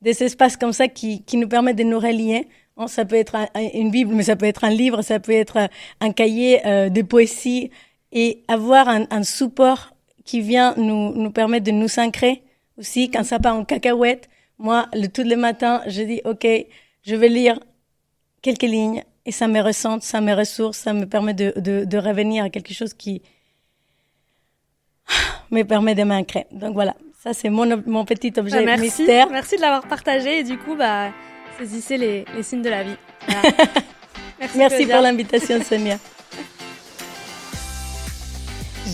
espaces comme ça qui nous permettent de nous relier. Ça peut être une Bible, mais ça peut être un livre, ça peut être un cahier de poésie. Et avoir un support qui vient nous permettre de nous ancrer aussi. Quand ça part en cacahuète, moi, tous les matins, je dis, OK, je vais lire quelques lignes et ça me ressente, ça me ressource, ça me permet de revenir à quelque chose qui me permet de m'ancrer. Donc voilà, ça c'est mon petit objet mystère. Merci de l'avoir partagé et du coup, saisissez les signes de la vie. Voilà. Merci pour l'invitation, Sonia.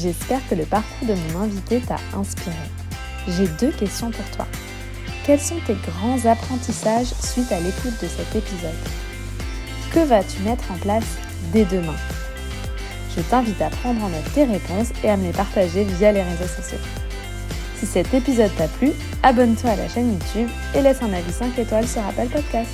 J'espère que le parcours de mon invité t'a inspiré. J'ai 2 questions pour toi. Quels sont tes grands apprentissages suite à l'écoute de cet épisode ? Que vas-tu mettre en place dès demain ? Je t'invite à prendre en note tes réponses et à me les partager via les réseaux sociaux. Si cet épisode t'a plu, abonne-toi à la chaîne YouTube et laisse un avis 5 étoiles sur Apple Podcasts.